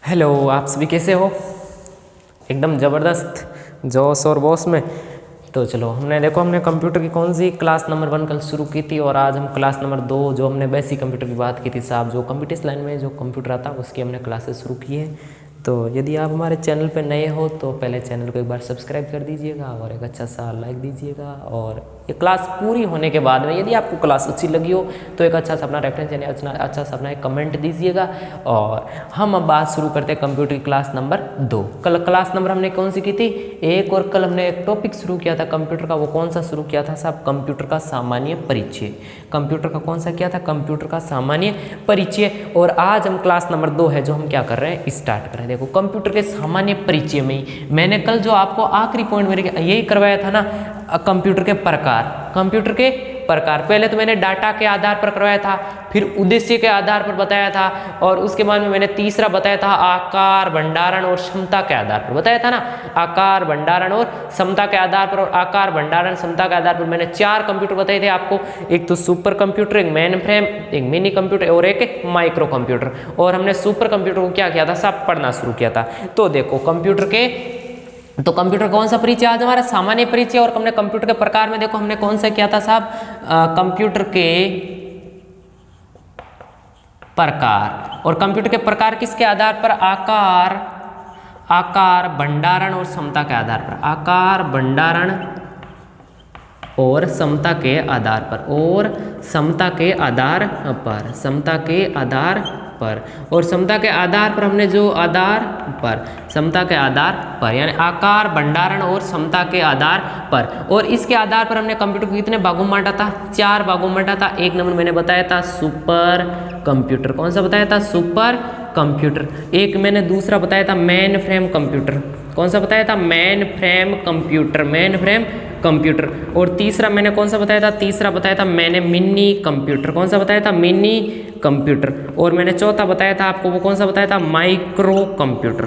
Hello, आप सभी कैसे हो? एकदम ज़बरदस्त जोश और बॉस में। तो चलो, हमने कंप्यूटर की कौन सी क्लास नंबर 1 कल शुरू की थी और आज हम क्लास नंबर 2 जो हमने बेसिक कंप्यूटर की बात की थी साहब, जो कंप्यूटर लाइन में जो कंप्यूटर आता है उसकी हमने क्लासेस शुरू की है। तो यदि आप हमारे चैनल पर नए हो तो पहले चैनल को एक बार सब्सक्राइब कर दीजिएगा और एक अच्छा सा लाइक दीजिएगा। और ये क्लास पूरी होने के बाद में यदि आपको क्लास अच्छी लगी हो तो एक अच्छा सा अपना रेफरेंस यानी अच्छा सा अपना एक कमेंट दीजिएगा। और हम अब बात शुरू करते हैं कंप्यूटर की क्लास नंबर 2। कल क्लास नंबर हमने कौन सी की थी? 1। और कल हमने एक टॉपिक शुरू किया था कंप्यूटर का। वो कौन सा शुरू किया था साहब? कंप्यूटर का सामान्य परिचय। कंप्यूटर का कौन सा किया था? कंप्यूटर का सामान्य परिचय। और आज हम क्लास नंबर 2 है जो हम क्या कर रहे हैं, स्टार्ट कर रहे हैं। देखो, कंप्यूटर के सामान्य परिचय में ही मैंने कल जो आपको आखिरी पॉइंट मेरे यही करवाया था ना, कंप्यूटर के प्रकार। कंप्यूटर के प्रकार पहले तो मैंने डाटा के आधार पर करवाया था, फिर उद्देश्य के आधार पर बताया था, और उसके बाद में मैंने तीसरा बताया था आकार, भंडारण और क्षमता के आधार पर बताया था ना। आकार, भंडारण और क्षमता के आधार पर, और आकार, भंडारण, क्षमता के आधार पर मैंने 4 कंप्यूटर बताए थे आपको। एक तो सुपर कंप्यूटर, एक मेन फ्रेम, एक मिनी कंप्यूटर और एक माइक्रो कंप्यूटर। और हमने सुपर कंप्यूटर को क्या किया था साहब? पढ़ना शुरू किया था। तो देखो, कंप्यूटर कौन सा परिचय आज हमारा? सामान्य परिचय। और हमने कंप्यूटर के प्रकार में देखो हमने कौन सा किया था साहब? कंप्यूटर के प्रकार। और कंप्यूटर के प्रकार किसके आधार पर? आकार, भंडारण और क्षमता के आधार पर। आकार, भंडारण और क्षमता के आधार पर, और क्षमता के आधार पर, क्षमता के आधार पर। और क्षमता के आधार पर हमने जो क्षमता के आधार पर यानी आकार, भंडारण और क्षमता के आधार पर। और इसके आधार पर हमने कंप्यूटर को कितने भागों में बांटा था? 4 भागों में बांटा था। एक नंबर मैंने बताया था सुपर कंप्यूटर। कौन सा बताया था? Super computer. एक मैंने दूसरा बताया था मेन फ्रेम कंप्यूटर। कौन सा बताया था? Main frame computer. और तीसरा मैंने कौन सा बताया था? तीसरा बताया था मैंने मिनी कंप्यूटर। कौन सा बताया था? Mini computer. और मैंने चौथा बताया था आपको, वो कौन सा बताया था? Micro computer.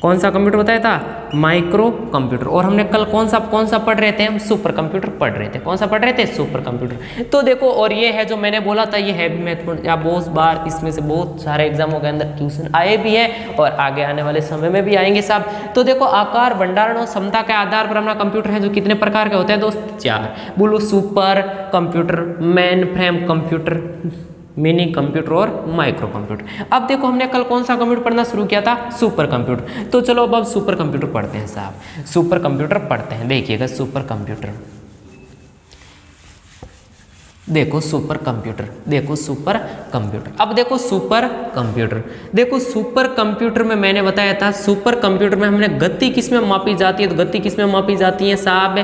कौन सा कंप्यूटर बताया था? Micro computer. और हमने कल कौन सा पढ़ रहे थे? हम सुपर कंप्यूटर पढ़ रहे थे। कौन सा पढ़ रहे थे? Super computer. तो देखो, और ये है जो मैंने बोला था, ये है भी महत्वपूर्ण, या बहुत बार इसमें से बहुत सारे एग्जामों के अंदर क्वेश्चन आए भी है और आगे आने वाले समय में भी आएंगे साहब। तो देखो, आकार, भंडारण और क्षमता के आधार पर अपना कंप्यूटर है जो कितने प्रकार के होते हैं दोस्त? 4। बोलो, super computer, main frame computer, mini computer और माइक्रो कंप्यूटर। अब देखो, हमने कल कौन सा कंप्यूटर पढ़ना शुरू किया था? Super computer. तो चलो अब सुपर कंप्यूटर पढ़ते हैं साहब। सुपर कंप्यूटर पढ़ते हैं। देखिएगा, सुपर कंप्यूटर। देखो सुपर कंप्यूटर, देखो सुपर कंप्यूटर। अब देखो सुपर कंप्यूटर, देखो सुपर कंप्यूटर में मैंने बताया था, सुपर कंप्यूटर में हमने गति किस में मापी जाती है? तो गति किस में मापी जाती है साहब?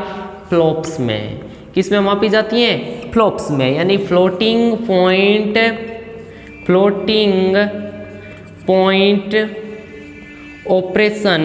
फ्लॉप्स में। किस में मापी जाती है? फ्लॉप्स में, यानी फ्लोटिंग पॉइंट ऑपरेशन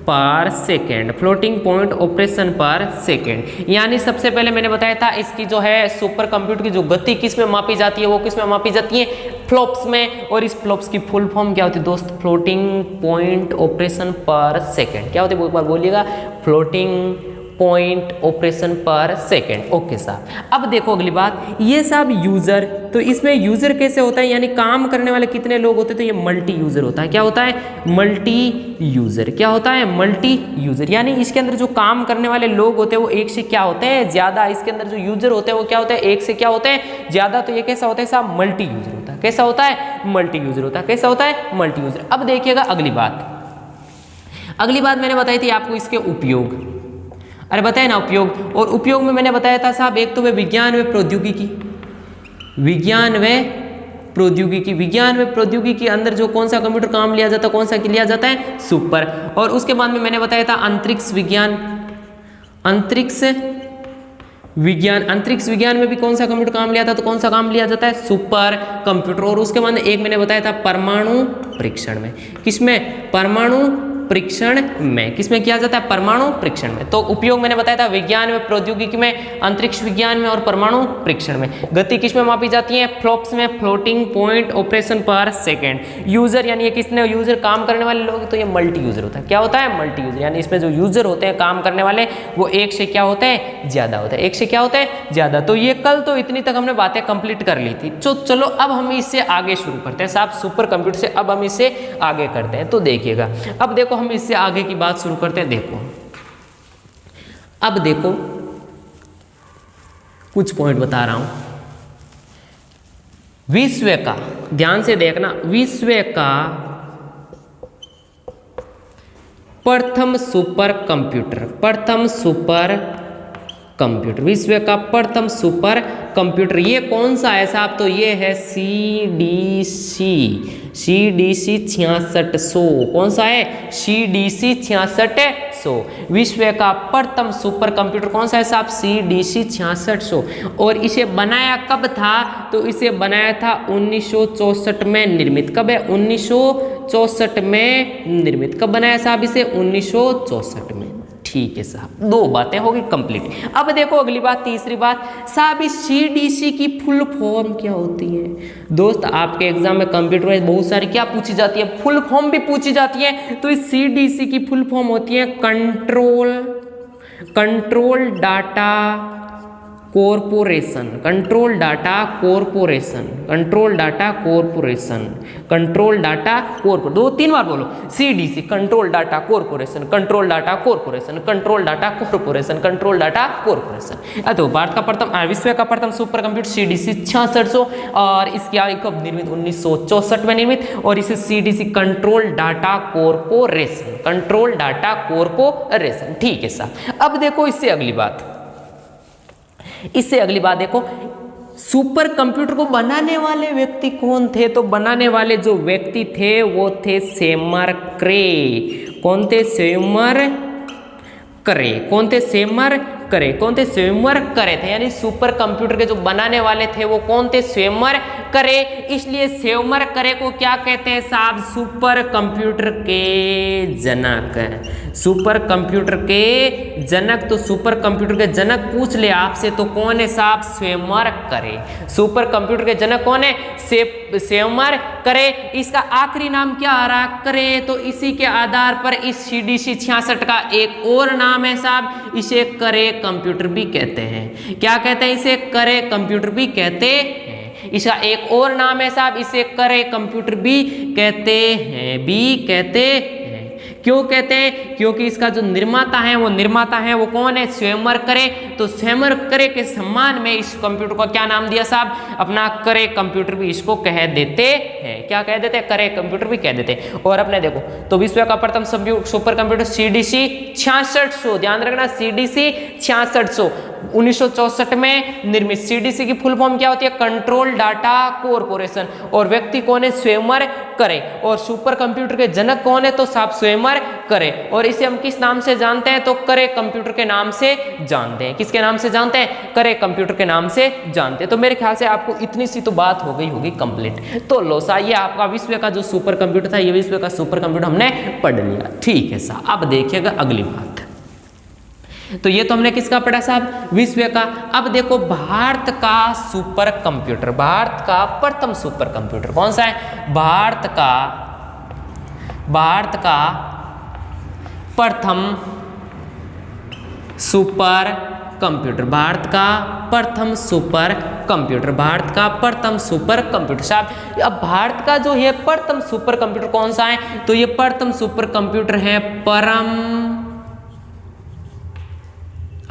पर सेकेंड। फ्लोटिंग पॉइंट ऑपरेशन पर सेकेंड। यानी सबसे पहले मैंने बताया था इसकी जो है सुपर कंप्यूटर की जो गति किस में मापी जाती है, वो किस में मापी जाती है? फ्लॉप्स में। और इस फ्लॉप्स की फुल फॉर्म क्या होती है दोस्त? फ्लोटिंग पॉइंट ऑपरेशन पर सेकेंड। क्या होती है? एक बार बोलिएगा, फ्लोटिंग पॉइंट ऑपरेशन पर सेकेंड। ओके साहब। अब देखो अगली बात, ये साहब यूजर। तो इसमें यूजर कैसे होता है, यानी काम करने वाले कितने लोग होते हैं? तो ये मल्टी यूजर होता है। क्या होता है? Multi user. क्या होता है? Multi user. यानी इसके अंदर जो काम करने वाले लोग होते हैं वो एक से क्या होते हैं? ज्यादा। इसके अंदर जो यूजर होते हैं वो क्या होते हैं? एक से क्या होते हैं? ज्यादा। तो ये कैसा होता है साहब? मल्टी यूजर होता है। कैसा होता है? मल्टी यूजर होता है। कैसा होता है? Multi user. अब देखिएगा अगली बात मैंने बताई थी आपको, इसके उपयोग। अरे बताए ना उपयोग। और उपयोग में मैंने बताया था साहब, एक तो वे विज्ञान व प्रौद्योगिकी के अंदर जो कौन सा कंप्यूटर काम लिया जाता है? कौन सा लिया जाता है? सुपर। और उसके बाद में मैंने बताया था अंतरिक्ष विज्ञान में भी कौन सा कंप्यूटर काम लिया था? तो कौन सा काम लिया जाता है? Super computer. और उसके बाद एक मैंने बताया था परमाणु परीक्षण में। किसमें? परमाणु परीक्षण में, किसमें किया जाता है? परमाणु परीक्षण में। तो उपयोग मैंने बताया था विज्ञान में, प्रौद्योगिकी में, अंतरिक्ष विज्ञान में और परमाणु परीक्षण में। गति किसमें मापी जाती है? फ्लॉप्स में, फ्लोटिंग पॉइंट ऑपरेशन पर सेकेंड। यूजर यानी ये किसने यूजर काम करने वाले लोग, तो ये मल्टी यूजर होता है। क्या होता है? मल्टी यूजर, यानी इसमें जो यूजर होते हैं काम करने वाले वो एक से क्या होते हैं? ज्यादा होता है। एक से क्या होता है? ज्यादा। तो ये कल तो इतनी तक हमने बातें कंप्लीट कर ली थी। तो चलो अब हम इससे आगे शुरू करते हैं साहब, सुपर कंप्यूटर से अब हम इससे आगे करते हैं। तो देखिएगा, अब देखो हम इससे आगे की बात शुरू करते हैं। देखो अब देखो कुछ पॉइंट बता रहा हूं। विश्व का, ध्यान से देखना, विश्व का प्रथम सुपर कंप्यूटर, प्रथम सुपर कंप्यूटर, विश्व का प्रथम सुपर कंप्यूटर ये कौन सा है साहब? तो ये है CDC 6600। कौन सा है? CDC 6600। विश्व का प्रथम सुपर कंप्यूटर कौन सा है साहब? CDC 6600। और इसे बनाया कब था? तो इसे बनाया था 1964 में निर्मित। कब है? 1964 में निर्मित। कब बनाया साहब इसे? 1964 में। ठीक है साहब, दो बातें हो गई कंप्लीट। अब देखो अगली बात, तीसरी बात साहब, इस CDC की फुल फॉर्म क्या होती है? दोस्त आपके एग्जाम में कंप्यूटर वाइज बहुत सारी क्या पूछी जाती है? फुल फॉर्म भी पूछी जाती है। तो इस CDC की फुल फॉर्म होती है control data corporation, control data corporation, control data corporation, control data corporation. दो तीन बार बोलो, CDC control data corporation, control data corporation, control data corporation, control data corporation. तो भारत का प्रथम, विश्व का प्रथम सुपर कंप्यूटर CDC 6600 और इसकी कब निर्मित? 1964 में निर्मित। और इसे CDC control data corporation, control data corporation. ठीक है साहब, अब देखो इससे अगली बात, इससे अगली बात देखो, सुपर कंप्यूटर को बनाने वाले व्यक्ति कौन थे? तो बनाने वाले जो व्यक्ति थे वो थे सेमर क्रे। कौन थे? सेमर करे। कौन थे? सेमर करे। कौन थे? सेमर करे थे। यानी सुपर कंप्यूटर के जो बनाने वाले थे वो कौन थे? सेमर करे। इसलिए सेमर करे को क्या कहते हैं साहब? सुपर कंप्यूटर के जनक। सुपर कंप्यूटर के जनक। तो सुपर कंप्यूटर के जनक पूछ ले आपसे तो कौन है साहब? सेमर करे। सुपर कंप्यूटर के जनक कौन है? सेमर करे। इसका आखिरी नाम क्या आ रहा? करे। तो इसी के आधार पर इस CDC 66 का एक और नाम है साहब, इसे करे कंप्यूटर भी कहते हैं। क्या कहते हैं? इसे करे कंप्यूटर भी कहते हैं। इसका एक और नाम है साहब, इसे करे कंप्यूटर भी कहते हैं, भी कहते हैं। क्यों कहते हैं? क्योंकि इसका जो निर्माता है वो कौन है? सेमर करे। तो सेमर करे के सम्मान में इस कंप्यूटर को क्या नाम दिया साहब? अपना करे कंप्यूटर भी इसको कह देते हैं। क्या कह देते हैं? करे कंप्यूटर भी कह देते हैं। और अपने देखो, तो विश्व का प्रथम सुपर कंप्यूटर CDC 6600, ध्यान रखना, CDC 6600 1964 में निर्मित। CDC की फुल फॉर्म क्या होती है? Control data corporation. और व्यक्ति कौन है? सेमर करे। और सुपर कंप्यूटर के जनक कौन है? तो साहब सेमर करे। और इसे हम किस नाम से जानते हैं? तो करे कंप्यूटर के नाम से जानते हैं। किसके नाम से जानते हैं? करे कंप्यूटर के नाम से जानते हैं। तो मेरे ख्याल से आपको इतनी सी तो बात हो गई होगी कंप्लीट। तो लो सा, ये आपका विश्व का जो सुपर कंप्यूटर था, ये विश्व का सुपर कंप्यूटर हमने पढ़ लिया। ठीक है साहब, अब देखिएगा अगली बात। तो ये तो हमने किसका पढ़ा साहब? विश्व का। अब देखो भारत का सुपर कंप्यूटर, भारत का प्रथम सुपर कंप्यूटर कौन सा है? भारत का प्रथम सुपर कंप्यूटर, भारत का प्रथम सुपर कंप्यूटर, भारत का प्रथम सुपर कंप्यूटर। साहब अब भारत का जो है प्रथम सुपर कंप्यूटर कौन सा है? तो ये प्रथम सुपर कंप्यूटर है परम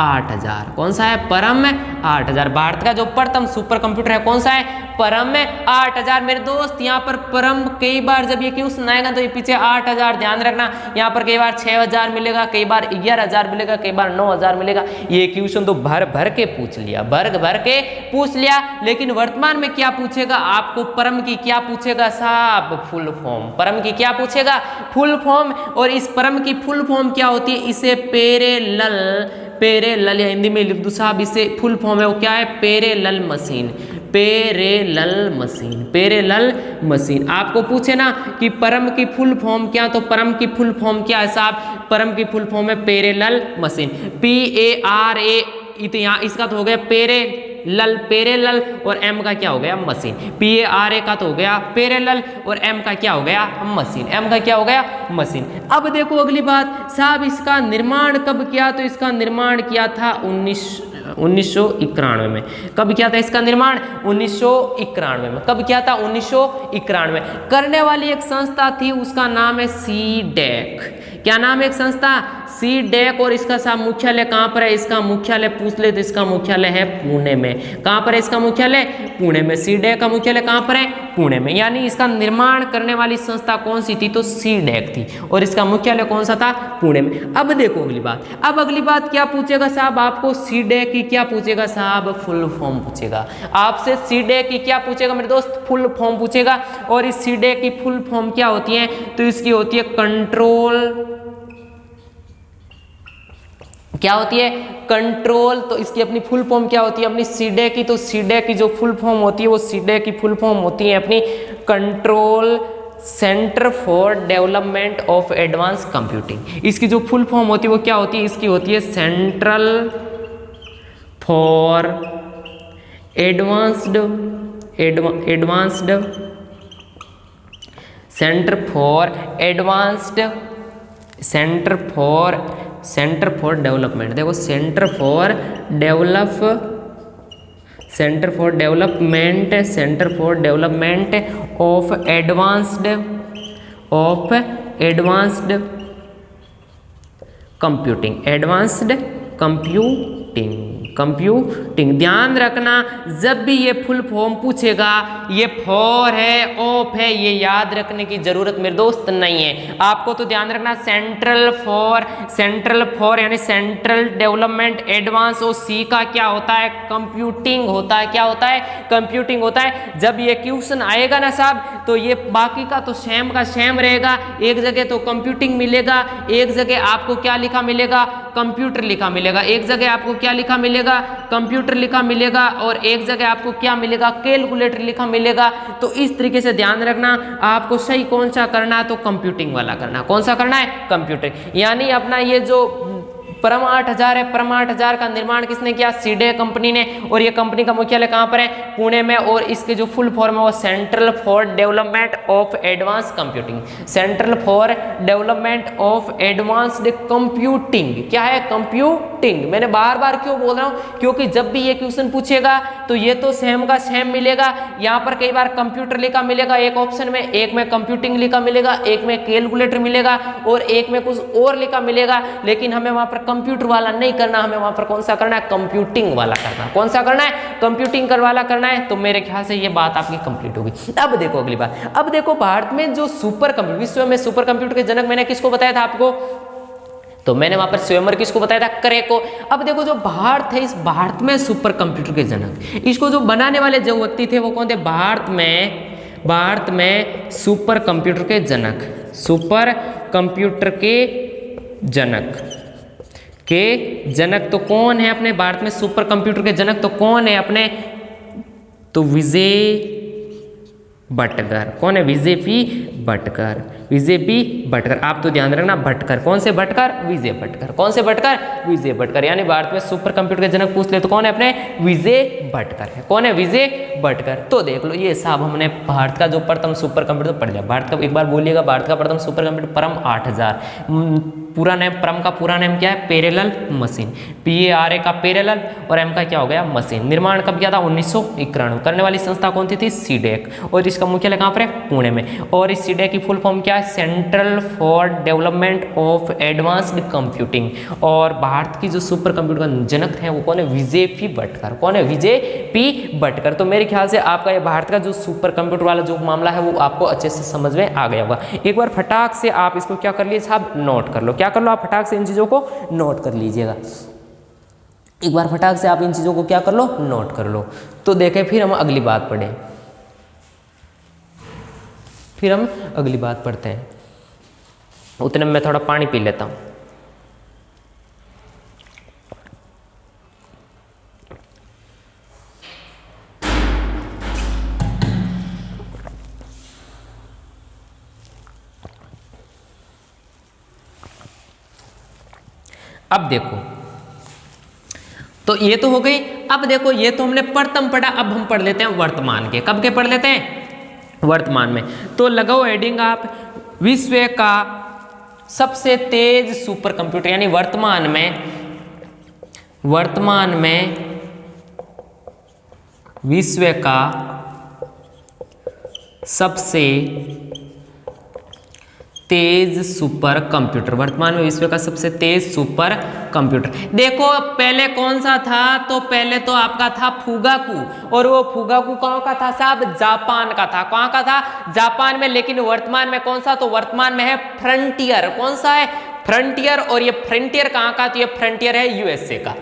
8000। कौन सा है? परम 8000। भारत का जो प्रथम सुपर कंप्यूटर है कौन सा है? परम 8000। मेरे दोस्त यहाँ पर परम कई बार जब ये क्वेश्चन आएगा तो ये पीछे 8000 ध्यान रखना। यहाँ पर कई बार 6000 मिलेगा, कई बार 11000 मिलेगा, कई बार 9000 मिलेगा। ये क्वेश्चन तो भर भर के पूछ लिया, भर भर के पूछ लिया। लेकिन वर्तमान में क्या पूछेगा आपको? परम की क्या पूछेगा साहब? Full form. परम की क्या पूछेगा? Full form. और इस परम की फुल फॉर्म क्या होती है? इसे पैरेलल या हिंदी में लिख दूं साहब, इसे फुल फॉर्म है वो क्या है? Parallel machine. Parallel machine, parallel machine. आपको पूछे ना कि परम की फुल फॉर्म क्या, तो परम की फुल फॉर्म क्या है साहब, परम की फुल फॉर्म है पैरेलल मशीन, PARA। तो यहाँ इसका तो हो गया पैरेलल, पैरेलल, और एम का क्या हो गया मशीन, PARA का तो हो गया पैरेलल, और एम का क्या हो गया मशीन, एम का क्या हो गया मशीन। अब देखो अगली बात साहब, इसका निर्माण कब किया, तो इसका निर्माण किया था 1991 में। कब किया था इसका निर्माण, 1991 में। कब किया था, 1991। करने वाली एक संस्था थी, उसका नाम है सीडेक। क्या नाम है एक संस्था, सीडेक। और इसका साहब मुख्यालय कहाँ पर है, इसका मुख्यालय पूछ ले तो इसका मुख्यालय है पुणे में। कहाँ पर है इसका मुख्यालय, पुणे में। सीडेक का मुख्यालय कहाँ पर है, पुणे में। यानी इसका निर्माण करने वाली संस्था कौन सी थी, तो सीडेक थी, और इसका मुख्यालय कौन सा था, पुणे में। अब देखो अगली बात, अब अगली बात क्या पूछेगा साहब, आपको सीडेक की क्या पूछेगा साहब, फुल फॉर्म पूछेगा आपसे। सीडेक की क्या पूछेगा मेरे दोस्त, फुल फॉर्म पूछेगा। और इस सीडेक की फुल फॉर्म क्या होती है, तो इसकी होती है कंट्रोल, क्या होती है, कंट्रोल। तो इसकी अपनी फुल फॉर्म क्या होती है अपनी सीडेक की, तो सीडेक की जो फुल फॉर्म होती है वो सीडेक की फुल फॉर्म होती है अपनी control centre for development of advance computing. इसकी जो फुल फॉर्म होती है वो क्या होती है, इसकी होती है central for advanced centre for advanced centre for development. देखो centre for development of advanced computing. ध्यान रखना जब भी ये फुल फॉर्म पूछेगा, ये फॉर है, ऑफ है, ये याद रखने की जरूरत मेरे दोस्त नहीं है। आपको तो ध्यान रखना सेंट्रल फॉर यानी सेंट्रल डेवलपमेंट एडवांस, और सी का क्या होता है, कंप्यूटिंग होता है। क्या होता है, कंप्यूटिंग होता है। जब ये क्वेश्चन आएगा ना साहब, तो ये बाकी का तो सेम का सेम रहेगा। एक जगह तो कंप्यूटिंग मिलेगा, एक जगह आपको क्या लिखा मिलेगा, कंप्यूटर लिखा मिलेगा। एक जगह आपको क्या लिखा मिलेगा, कंप्यूटर लिखा मिलेगा, और एक जगह आपको क्या मिलेगा, कैलकुलेटर लिखा मिलेगा। तो इस तरीके से ध्यान रखना, आपको सही कौन सा करना है, तो कंप्यूटिंग वाला करना। कौन सा करना है, कंप्यूटर। यानी अपना ये जो परम 8000 है, परम 8000 का निर्माण किसने किया, सीडेक कंपनी ने। और ये कंपनी का मुख्यालय कहाँ पर है, पुणे में। और इसके जो फुल फॉर्म है वो central for development of advance computing, central for development of advanced computing. क्या है, कंप्यूटिंग। मैंने बार बार क्यों बोल रहा हूँ, क्योंकि जब भी ये क्वेश्चन पूछेगा तो ये तो सेम का सेम मिलेगा। यहाँ पर कई बार कंप्यूटर लिखा मिलेगा एक ऑप्शन में, एक में कंप्यूटिंग लिखा मिलेगा, एक में कैलकुलेटर मिलेगा, और एक में कुछ और लिखा मिलेगा। लेकिन हमें वहां पर कंप्यूटर वाला नहीं करना, हमें वहां पर कौन सा करना है, कंप्यूटिंग वाला करना। कौन सा करना है, कंप्यूटिंग वाला करना है। तो मेरे ख्याल से ये बात आपकी कंप्लीट होगी। अब देखो अगली बात, अब देखो भारत में जो सुपर कंप्यूटर, विश्व में सुपर कंप्यूटर के जनक मैंने किसको बताया था आपको, तो मैंने वहां पर स्वयंवर किसको बताया था, करे को। अब देखो जो भारत है, इस भारत में सुपर कंप्यूटर के जनक, इसको जो बनाने वाले जो व्यक्ति थे वो कौन थे, भारत में सुपर कंप्यूटर के जनक, सुपर कंप्यूटर के जनक तो कौन है अपने भारत में, सुपर कंप्यूटर के जनक तो कौन है अपने, तो विजय भटकर। कौन है, विजय पी भटकर। आप तो ध्यान रखना, भटकर, कौन से भटकर, विजय भटकर। कौन से भटकर, विजय भटकर। यानी भारत में सुपर कंप्यूटर के जनक पूछ ले तो कौन है अपने, विजय भटकर है। कौन है, विजय भटकर। तो देख लो ये साहब हमने भारत का जो प्रथम सुपर कंप्यूटर पढ़ लिया। भारत का एक बार बोलिएगा, भारत का प्रथम सुपर कंप्यूटर परम 8000, पूरा नेम, परम का पूरा नेम क्या है, पैरेलल मशीन, PARA का पैरेलल, और एम का क्या हो गया, मशीन। निर्माण कब किया था, 1991। करने वाली संस्था कौन सी थी, सीडेक, और इसका मुख्यालय कहाँ पर है, पुणे में। और इस सीडेक की फुल फॉर्म क्या है, central for development of advanced computing. और भारत की जो सुपर कंप्यूटर का जनक है वो कौन है, विजय पी भटकर। कौन है, विजय पी भटकर। तो मेरे ख्याल से आपका ये भारत का जो सुपर कंप्यूटर वाला जो मामला है वो आपको अच्छे से समझ में आ गया होगा। एक बार फटाक से आप इसको क्या कर लीजिए साहब, नोट कर लो। क्या कर लो आप, फटाक से इन चीज़ों को नोट कर लीजिएगा। एक बार फटाक से आप इन चीज़ों को क्या कर लो, नोट कर लो। तो देखें फिर हम अगली बात पढ़ें, फिर हम अगली बात पढ़ते हैं। उतने में मैं थोड़ा पानी पी लेता हूँ। अब देखो, तो ये तो हो गई। अब देखो ये तो हमने प्रथम पढ़ा, अब हम पढ़ लेते हैं वर्तमान के। कब के पढ़ लेते हैं? वर्तमान में। तो लगाओ हेडिंग आप, विश्व का सबसे तेज सुपर कंप्यूटर, यानी वर्तमान में विश्व का सबसे तेज सुपर कंप्यूटर, वर्तमान में विश्व का सबसे तेज सुपर कंप्यूटर। देखो पहले कौन सा था? तो पहले तो आपका था फुगाकू, और वो फुगाकू कहाँ का था साहब? जापान का था। कहाँ का था? जापान में। लेकिन वर्तमान में कौन सा? तो वर्तमान में है फ्रंटियर। कौन सा है? फ्रंटियर। और ये फ्रंटियर कहाँ का? तो ये फ्रंटियर है यूएसए का।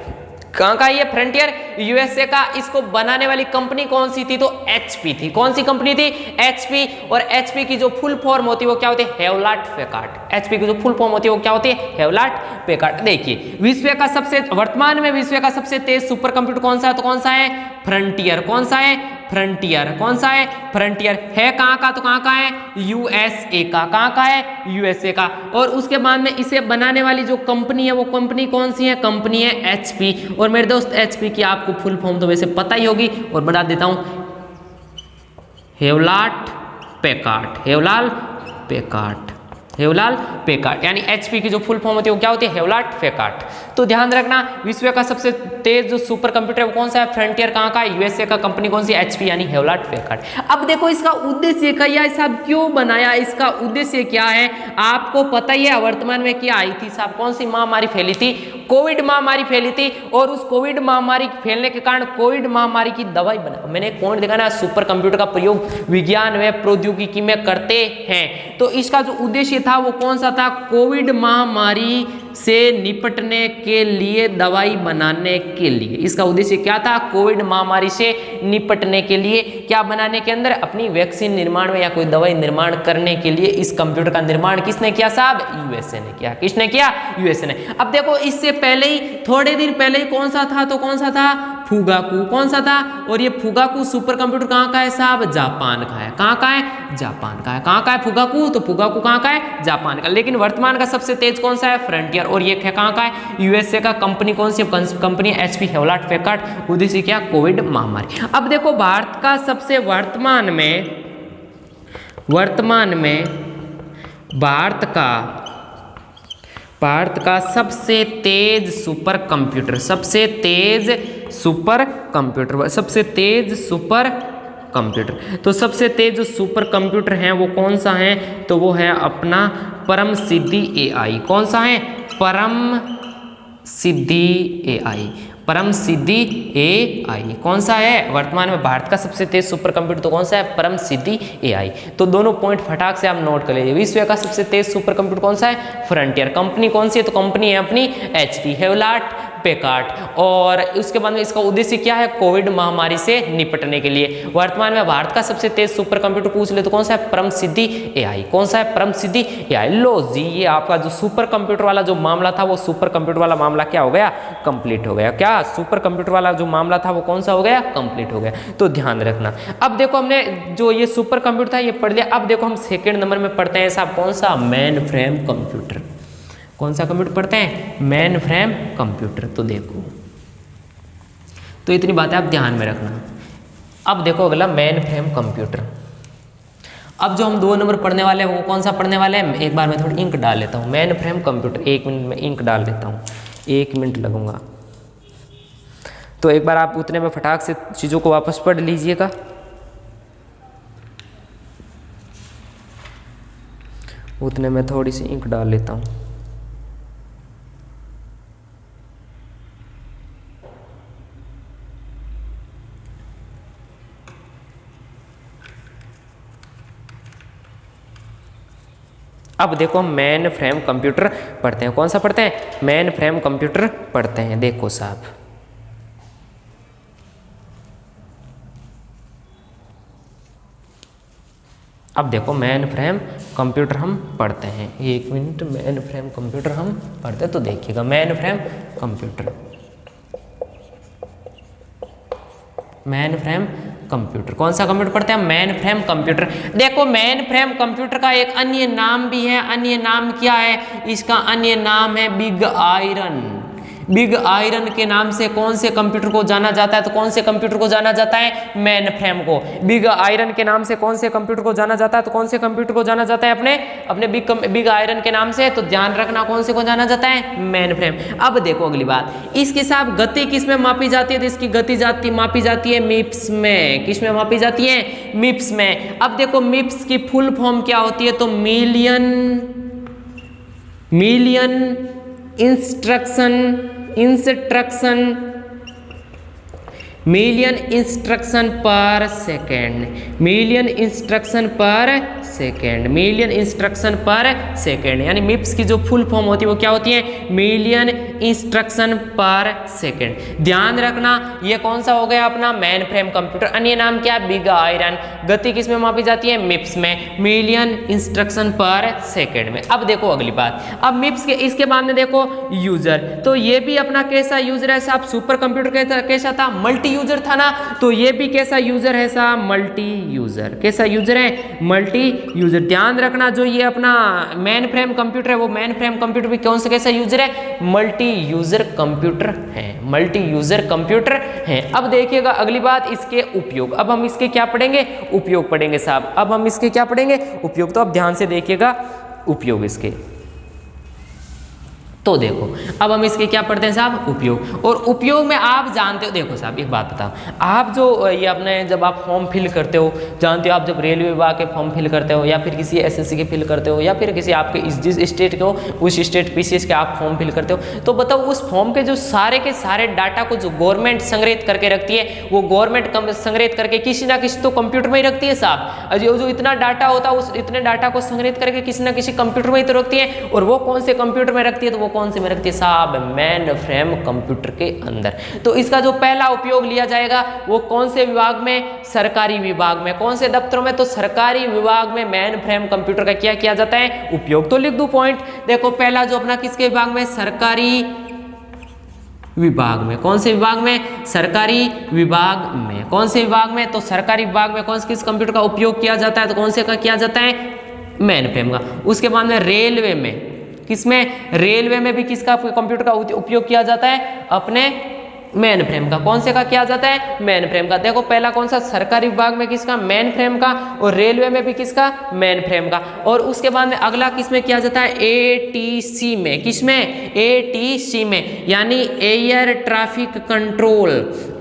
कहाँ का ये फ्रंटियर? यूएसए का। इसको बनाने वाली कंपनी कौन सी थी? तो एचपी थी। कौन सी कंपनी थी? एचपी। और एचपी की जो फुल फॉर्म होती है वो क्या होती है? हेवलाट पैकार्ड। एचपी की जो फुल फॉर्म होती है वो क्या होती है? हेवलाट पैकार्ड। देखिए विश्व का सबसे, वर्तमान में विश्व का सबसे तेज सुपर कंप्यूटर कौन सा है? तो कौन सा है? फ्रंटियर। कौन सा है? फ्रंटियर। कौन सा है? फ्रंटियर। है कहाँ का? तो कहाँ का है? यूएसए का। कहाँ का है? यूएसए का। और उसके बाद में इसे बनाने वाली जो कंपनी है वो कंपनी कौन सी है? कंपनी है एचपी। और मेरे दोस्त एचपी की आपको फुल फॉर्म तो वैसे पता ही होगी, और बता देता हूं, हेवलाट पैकार्ड। हेवलाट पैकार्ड। हेवलाट पैकार्ड, यानी एचपी की जो फुल फॉर्म होती है वो क्या होती है? हेवलाट पैकार्ड। तो ध्यान रखना, विश्व का सबसे तेज जो सुपर कंप्यूटर है वो कौन सा है? फ्रंटियर। कहाँ का? यूएसए का। कंपनी कौन सी? एचपी, यानी हेवलाट पैकार्ड। अब देखो इसका उद्देश्य क्या है साहब? क्यों बनाया? इसका उद्देश्य क्या है? आपको पता ही है वर्तमान में क्या आई थी साहब? कौन सी महामारी फैली थी? कोविड महामारी फैली थी। और उस कोविड महामारी फैलने के कारण कोविड महामारी की दवाई बना, मैंने एक पॉइंट देखा ना, सुपर कंप्यूटर का प्रयोग विज्ञान व प्रौद्योगिकी में करते हैं। तो इसका जो उद्देश्य था वो कौन सा था? कोविड महामारी से निपटने के लिए दवाई बनाने के लिए। इसका उद्देश्य क्या था? कोविड महामारी से निपटने के लिए क्या बनाने के अंदर? अपनी वैक्सीन निर्माण में या कोई दवाई निर्माण करने के लिए इस कंप्यूटर का निर्माण किसने किया साहब? यूएसए ने किया। किसने किया? यूएसए ने। अब देखो इससे पहले ही, थोड़े दिन पहले ही कौन सा था? तो कौन सा था? फुगाकू। कौन सा था? और ये फुगाकू सुपर कंप्यूटर कहाँ का है साहब? जापान का है। कहाँ का है? जापान का है। कहाँ का है फुगाकू? तो फुगाकू कहाँ का है? जापान का। लेकिन वर्तमान का सबसे तेज कौन सा है? फ्रंटियर। और ये कहाँ का है? यूएसए का। कंपनी कौन सी? Company HP, Hewlett Packard. उद्देश्य क्या? कोविड महामारी। अब देखो भारत का सबसे वर्तमान में भारत का सबसे तेज सुपर कंप्यूटर, सबसे तेज सुपर कंप्यूटर। तो सबसे तेज जो सुपर कंप्यूटर हैं वो कौन सा है? तो वो है अपना परम सिद्धि एआई। कौन सा है? परम सिद्धि एआई। कौन सा है? वर्तमान में भारत का सबसे तेज सुपर कंप्यूटर तो कौन सा है? परम सिद्धि एआई। तो दोनों पॉइंट फटाक से आप नोट कर लीजिए। विश्व का सबसे तेज सुपर कंप्यूटर कौन सा है? फ्रंटियर। कंपनी कौन सी है? तो कंपनी है अपनी एचपी, हेवलाट पैकार्ड। और उसके बाद में इसका उद्देश्य क्या है? कोविड महामारी से निपटने के लिए। वर्तमान में भारत का सबसे तेज सुपर कंप्यूटर पूछ ले तो कौन सा है? परम सिद्धि एआई। कौन सा है? परम सिद्धि एआई। लो जी, ये आपका जो सुपर कंप्यूटर वाला जो मामला था वो सुपर कंप्यूटर वाला मामला क्या हो गया? कंप्लीट हो गया। क्या? सुपर कंप्यूटर वाला जो मामला था वो कौन सा हो गया? कंप्लीट हो गया। तो ध्यान रखना। अब देखो हमने जो ये सुपर कंप्यूटर था ये पढ़ लिया। अब देखो हम सेकेंड नंबर में पढ़ते हैं साहब, कौन सा? Main frame computer. कौन सा कंप्यूटर पढ़ते हैं? Main frame computer. तो देखो, तो इतनी बातें आप ध्यान में रखना। अब देखो अगला मेन फ्रेम कंप्यूटर। अब जो हम 2 नंबर पढ़ने वाले हैं वो कौन सा पढ़ने वाले हैं? एक बार मैं थोड़ी इंक डाल लेता हूँ। मेन फ्रेम कंप्यूटर, 1 मिनट में इंक डाल देता हूँ, 1 मिनट लगूंगा। तो एक बार आप उतने में फटाक से चीज़ों को वापस पढ़ लीजिएगा। उतने में थोड़ी सी इंक डाल लेता हूँ। अब देखो हम मेन फ्रेम कंप्यूटर पढ़ते हैं। कौन सा पढ़ते हैं? मेन फ्रेम कंप्यूटर पढ़ते हैं। देखो साहब, अब देखो मेन फ्रेम कंप्यूटर हम पढ़ते हैं। 1 मिनट, मेन फ्रेम कंप्यूटर हम पढ़ते हैं। तो देखिएगा मेन फ्रेम कंप्यूटर, कौन सा कंप्यूटर पढ़ते हैं? Main frame computer. देखो मेन फ्रेम कंप्यूटर का एक अन्य नाम भी है। अन्य नाम क्या है इसका? अन्य नाम है बिग आयरन। बिग आयरन के नाम से कौन से कंप्यूटर को जाना जाता है? तो कौन से कंप्यूटर को जाना जाता है? मेन फ्रेम को। बिग आयरन के नाम से कौन से कंप्यूटर को जाना जाता है? तो कौन से कंप्यूटर को जाना जाता है? अपने बिग आयरन के नाम से। तो ध्यान रखना कौन से को जाना जाता है? Main frame. अब देखो अगली बात, इसके साथ गति किस में मापी जाती है? तो इसकी गति मापी जाती है मिप्स में। किस में मापी जाती है? मिप्स में। अब देखो मिप्स की फुल फॉर्म क्या होती है? तो मिलियन इंस्ट्रक्शन पर सेकेंड। यानी मिप्स की जो फुल फॉर्म होती है वो क्या होती है? मिलियन इंस्ट्रक्शन पर सेकेंड। ध्यान रखना ये कौन सा हो गया? अपना मेन फ्रेम कंप्यूटर। अन्य नाम क्या? Big iron. गति किस में मापी जाती है? मिप्स में। मिलियन इंस्ट्रक्शन पर सेकेंड में। अब देखो अगली बात, अब मिप्स के इसके बाद में देखो यूजर। तो ये भी अपना कैसा यूजर है साहब? सुपर कंप्यूटर कैसा था? मल्टी यूजर था ना। तो ये भी कैसा यूजर है साहब? Multi user. कैसा यूजर है? Multi user. ध्यान रखना जो ये अपना मेन फ्रेम कंप्यूटर है वो मेन फ्रेम कंप्यूटर भी कौन सा कैसा यूजर है? मल्टी यूजर कंप्यूटर है। मल्टी यूजर कंप्यूटर है। अब देखिएगा अगली बात, इसके उपयोग। अब हम इसके क्या पढ़ेंगे? उपयोग पढ़ेंगे साहब। अब हम इसके क्या पढ़ेंगे? उपयोग। तो अब ध्यान से देखिएगा उपयोग इसके। तो देखो अब हम इसके क्या पढ़ते हैं साहब? उपयोग। और उपयोग में आप जानते हो, देखो साहब एक बात बताओ, आप जो ये अपने जब आप फॉर्म फिल करते हो, जानते हो आप जब रेलवे विभाग के फॉर्म फिल करते हो या फिर किसी एसएससी के फिल करते हो या फिर किसी आपके जिस स्टेट के हो उस स्टेट पीसीएस के आप फॉर्म फिल करते हो, तो बताओ उस फॉर्म के जो सारे के सारे डाटा को जो गवर्नमेंट संग्रहित करके रखती है वो गवर्नमेंट संग्रहित करके किसी ना किसी तो कंप्यूटर में ही रखती है साहब। जो इतना डाटा होता है उस इतने डाटा को संग्रहित करके किसी ना किसी कंप्यूटर में ही तो रखती है। और वो कौन से कंप्यूटर में रखती है? तो वो कौन से में रखती है साहब? मेन फ्रेम कंप्यूटर के अंदर। तो इसका जो पहला उपयोग लिया जाएगा वो कौन से विभाग में? सरकारी विभाग में। कौन से दफ्तरों में? तो सरकारी विभाग में मेन फ्रेम कंप्यूटर का क्या किया जाता है? उपयोग। तो लिख दो पॉइंट। देखो पहला जो अपना किसके विभाग में? सरकारी विभाग में। कौन से विभाग में? सरकारी विभाग में। कौन से विभाग में? तो सरकारी विभाग में कौन से किस कंप्यूटर का उपयोग किया जाता है? तो कौन से का किया जाता है? मेन फ्रेम का। उसके बाद में रेलवे में, किसमें? रेलवे में भी किसका कंप्यूटर का उपयोग किया जाता है? अपने मेन फ्रेम का। कौन से का किया जाता है? मेन फ्रेम का। देखो पहला कौन सा? सरकारी विभाग में किसका? मेन फ्रेम का। और रेलवे में भी किसका? मेन फ्रेम का। और उसके बाद में अगला किसमें किया जाता है? एटीसी में। किसमें? एटीसी में, यानी air traffic control.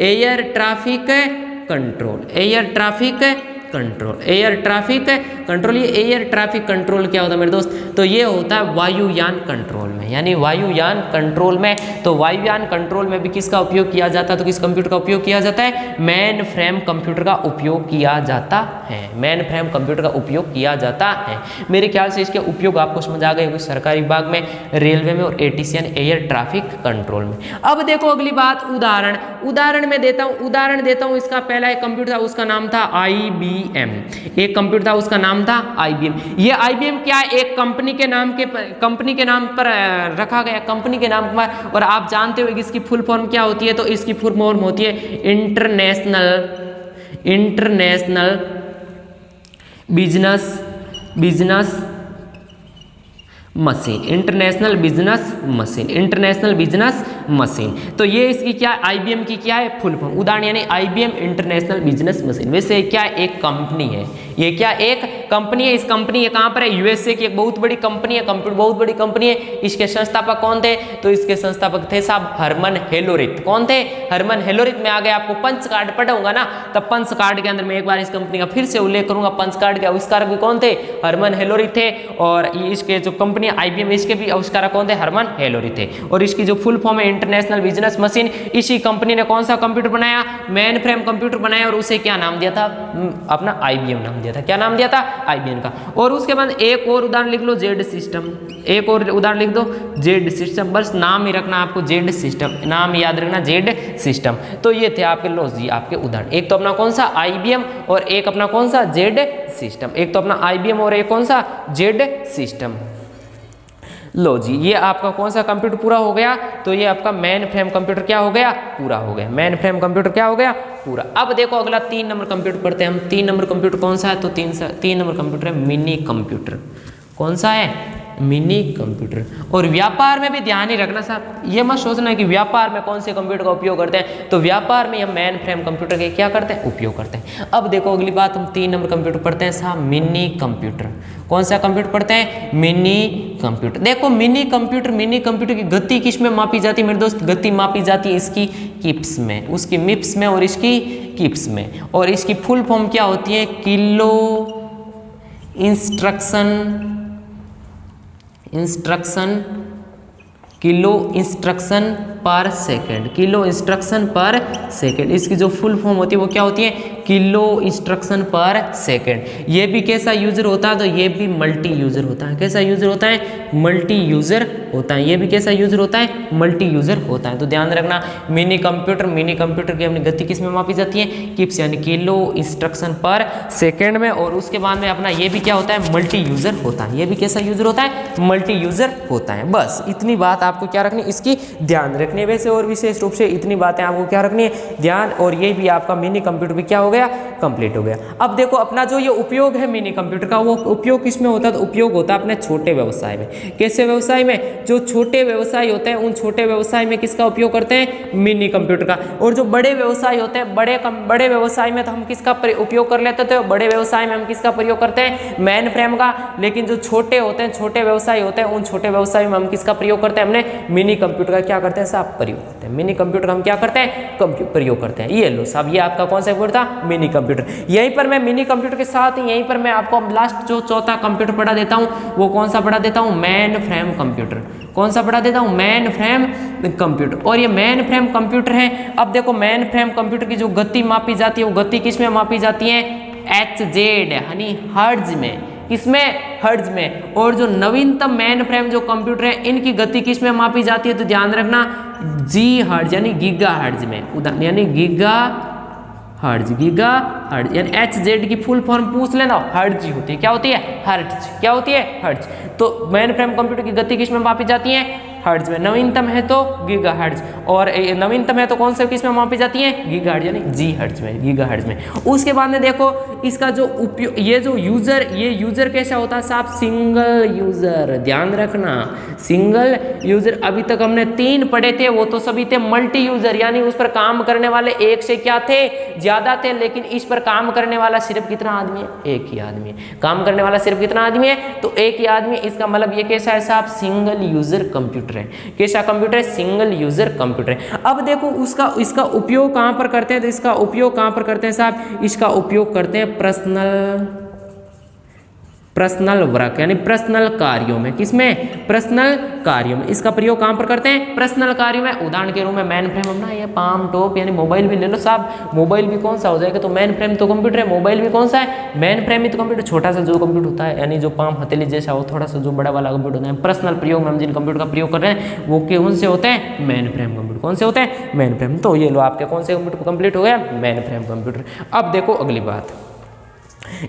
Air traffic control. Air traffic control. Air traffic control. ये एयर ट्रैफिक कंट्रोल क्या होता है मेरे दोस्त? तो ये होता है वायुयान कंट्रोल में, यानी वायुयान कंट्रोल में। तो वायुयान कंट्रोल में भी किसका उपयोग किया जाता है? तो किस कंप्यूटर का उपयोग किया जाता है? मेन फ्रेम कंप्यूटर का उपयोग किया जाता है। मेन फ्रेम कंप्यूटर का उपयोग किया जाता है। मेरे ख्याल से इसके उपयोग आपको समझ आ गए होंगे, सरकारी विभाग में, रेलवे में और एटीसी एयर ट्रैफिक कंट्रोल में। अब देखो अगली बात, उदाहरण में देता हूं। इसका पहला एक कंप्यूटर था, उसका नाम था IBM। एक कंप्यूटर था उसका नाम था IBM। ये IBM क्या है? एक कंपनी के नाम पर रखा गया, कंपनी के नाम पर। और आप जानते हो कि इसकी फुल फॉर्म क्या होती है? तो इसकी फुल फॉर्म होती है international business machine. International business machine. तो ये इसकी क्या है? IBM की क्या है? Full form. उदाहरण यानी IBM इंटरनेशनल बिजनेस मशीन। वैसे क्या एक कंपनी है? ये क्या एक कंपनी है? इस कंपनी ये कहाँ पर है? USA की एक बहुत बड़ी कंपनी है, कंप्यूटर बहुत बड़ी कंपनी है। इसके संस्थापक कौन थे? तो इसके संस्थापक थे साहब हरमन हेलोरिथ। कौन थे? हरमन हेलोरिथ। में आगे आपको पंच कार्ड पढ़ाऊंगा ना, तब पंच कार्ड के अंदर मैं एक बार इस कंपनी का फिर से उल्लेख करूंगा। पंच कार्ड के आविष्कारक भी कौन थे? हरमन हेलोरिथ थे। और इसके जो कंपनी IBM, इसके भी आविष्कारक कौन थे? हरमन हेलोरिथ थे। और इसकी जो फुल फॉर्म है इंटरनेशनल बिजनेस मशीन। इसी कंपनी ने कौन सा कंप्यूटर बनाया? मेन फ्रेम कंप्यूटर बनाया। और उसे क्या नाम दिया था? अपना IBM नाम दिया था। क्या नाम दिया था? IBM का। और उसके बाद एक और उदाहरण लिख लो, जेड सिस्टम। एक और उदाहरण लिख दो, जेड सिस्टम। बस नाम ही रखना आपको, जेड सिस्टम, नाम याद रखना, जेड सिस्टम। तो ये थे आपके लो जी आपके उदाहरण। एक तो अपना कौन सा? IBM और एक अपना कौन सा? Z system. एक तो अपना IBM और एक कौन सा? Z system. लो जी, ये आपका कौन सा कंप्यूटर पूरा हो गया? तो ये आपका मेन फ्रेम कंप्यूटर क्या हो गया? पूरा हो गया। मेन फ्रेम कंप्यूटर क्या हो गया? पूरा। अब देखो अगला 3 नंबर कंप्यूटर पढ़ते हैं हम। 3 नंबर कंप्यूटर कौन सा है? तो 3 नंबर कंप्यूटर है मिनी कंप्यूटर। कौन सा है? Mini computer. और व्यापार में भी ध्यान ही रखना साहब, ये मत सोचना कि व्यापार में कौन से कंप्यूटर का उपयोग करते हैं, तो व्यापार में हम मेन फ्रेम कंप्यूटर के क्या करते हैं, उपयोग करते हैं। अब देखो अगली बात, हम 3 नंबर कंप्यूटर पढ़ते हैं साहब, मिनी कंप्यूटर। कौन सा कंप्यूटर पढ़ते हैं, मिनी कंप्यूटर। देखो मिनी कंप्यूटर की गति किस में मापी जाती है मेरे दोस्त, गति मापी जाती है इसकी किप्स में, उसकी मिप्स में और इसकी किप्स में। और इसकी फुल फॉर्म क्या होती है, किलो इंस्ट्रक्शन पर सेकेंड, किलो इंस्ट्रक्शन पर सेकेंड। इसकी जो फुल फॉर्म होती है वो क्या होती है, किलो इंस्ट्रक्शन पर सेकेंड। ये भी कैसा यूजर होता है, तो ये भी मल्टी यूजर होता है। कैसा यूजर होता है, मल्टी यूजर होता है। ये भी कैसा यूजर होता है, मल्टी यूजर होता है। तो ध्यान रखना, मिनी कंप्यूटर की अपनी गति किस में मापी जाती है, किप्स यानी किलो इंस्ट्रक्शन पर सेकेंड में। और उसके बाद में अपना ये भी क्या होता है, मल्टी यूजर होता है। ये भी कैसा यूजर होता है, मल्टी यूजर होता है। बस इतनी बात आपको क्या रखनी, इसकी ध्यान रखनी है। वैसे और विशेष रूप से इतनी बातें आपको क्या रखनी है, ध्यान। और ये भी आपका मिनी कंप्यूटर भी क्या हो गया, कंप्लीट हो गया। अब देखो अपना जो ये उपयोग है मिनी कंप्यूटर का, वो उपयोग किस में होता है, तो उपयोग होता है अपने छोटे व्यवसाय में। कैसे व्यवसाय में, जो छोटे व्यवसाय होते हैं उन छोटे व्यवसाय में किसका उपयोग करते हैं, मिनी कंप्यूटर का। और जो बड़े व्यवसाय होते हैं, बड़े व्यवसाय में तो हम किसका उपयोग कर लेते थे, बड़े व्यवसाय में हम किसका प्रयोग करते हैं, मेन फ्रेम का। लेकिन जो छोटे होते हैं, छोटे व्यवसाय होते हैं, उन छोटे व्यवसाय में हम किसका प्रयोग करते हैं, हमने मिनी कंप्यूटर का क्या करते हैं साहब, प्रयोग करते हैं। मिनी कंप्यूटर का हम क्या करते हैं, प्रयोग करते हैं। ये लो साहब, ये आपका कौन सा कंप्यूटर था, मिनी कंप्यूटर। यहीं पर मैं मिनी कंप्यूटर के साथ यहीं पर मैं आपको लास्ट जो चौथा कंप्यूटर पढ़ा देता हूं, वो कौन सा पढ़ा देता हूं, मेन फ्रेम कंप्यूटर। कौन सा पढ़ा देता हूं, मेन फ्रेम कंप्यूटर। और ये मेन फ्रेम कंप्यूटर है। अब देखो मेन फ्रेम कंप्यूटर की जो गति मापी जाती है, वो गति किस में मापी जाती है, HZ यानी हर्ट्ज में। किसमें, हर्ट्ज में। और जो नवीनतम मेन फ्रेम जो कंप्यूटर है, इनकी गति किस में मापी जाती है, तो ध्यान रखना G हर्ट्ज यानी गीगा हर्ट्ज में, यानी गीगा हर्ट्ज यानी HZ की फुल फॉर्म पूछ लेना, हर्ट्ज होती है। क्या होती है, हर्ट्ज। क्या होती है, हर्ट्ज। तो मेन फ्रेम कंप्यूटर की गति किस में मापी जाती है, हर्ट्ज में। नवीनतम है तो गीगा हर्ट्ज, और नवीनतम है तो कौन से किस में मापी जाती है, गीगा हर्ट्ज यानी जी हर्ट्ज में, गीगा हर्ट्ज में। उसके बाद में देखो इसका जो उपयोग, ये जो यूजर, ये यूजर कैसा होता है साहब, सिंगल यूजर। ध्यान रखना, सिंगल यूजर। अभी तक हमने 3 पढ़े थे, वो तो सभी थे मल्टी यूजर, यानी उस पर काम करने वाले एक से क्या थे, ज्यादा थे। लेकिन इस पर काम करने वाला सिर्फ कितना आदमी है, एक ही आदमी है। काम करने वाला सिर्फ कितना आदमी है, तो एक ही आदमी। इसका मतलब ये कैसा है साहब, सिंगल यूजर कंप्यूटर है। कैसा कंप्यूटर है, सिंगल यूजर कंप्यूटर है। अब देखो इसका उपयोग कहां पर करते हैं, तो इसका उपयोग कहां पर करते हैं साहब, इसका उपयोग करते हैं पर्सनल वर्क यानी पर्सनल कार्यों में। किसमें, पर्सनल कार्यों में। इसका प्रयोग कहां पर करते हैं, पर्सनल कार्यों में। उदाहरण के रूप में मेन फ्रेम अपना ये पाम टॉप यानी मोबाइल भी ले लो साहब। मोबाइल भी कौन सा हो जाएगा, तो मेन फ्रेम तो कंप्यूटर है, मोबाइल भी कौन सा है, मेन फ्रेम ही तो कंप्यूटर। छोटा सा जो कंप्यूटर होता है यानी जो पाम हथेली जैसा हो, थोड़ा सा जो बड़ा वाला कंप्यूटर होता है, पर्सनल प्रयोग में हम जिन कंप्यूटर का प्रयोग कर रहे हैं वो कौन से होते हैं, मेन फ्रेम कंप्यूटर। कौन से होते हैं, मेन फ्रेम। तो ये लो आपके कौन से कंप्यूटर कंप्लीट हो गया, मेन फ्रेम कंप्यूटर। अब देखो अगली बात,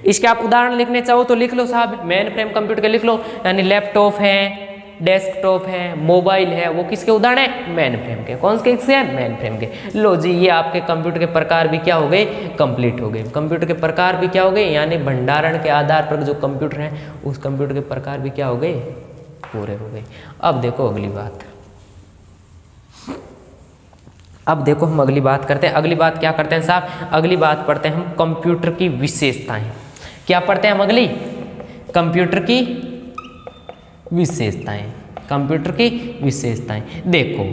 इसके आप उदाहरण लिखने चाहो तो लिख लो साहब, मेन फ्रेम कंप्यूटर के लिख लो। यानी लैपटॉप है, डेस्कटॉप है, मोबाइल है, वो किसके उदाहरण है, मेन फ्रेम के। कौन से किसके, मेन फ्रेम के। लो जी, ये आपके कंप्यूटर के प्रकार भी क्या हो गए, कंप्लीट हो गए। कंप्यूटर के प्रकार भी क्या हो गए, यानी भंडारण के आधार पर जो कंप्यूटर है उस कंप्यूटर के प्रकार भी क्या हो गए, पूरे हो गए। अब देखो अगली बात, अब देखो हम अगली बात करते हैं। अगली बात क्या करते हैं साहब, अगली बात पढ़ते हैं हम कंप्यूटर की विशेषताएं। क्या पढ़ते हैं हम अगली, कंप्यूटर की विशेषताएं। कंप्यूटर की विशेषताएं देखो,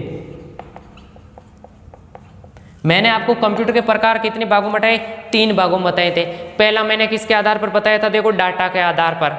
मैंने आपको कंप्यूटर के प्रकार कितने भागों में बताए, 3 भागों में बताए थे। पहला मैंने किसके आधार पर बताया था, देखो डाटा के आधार पर,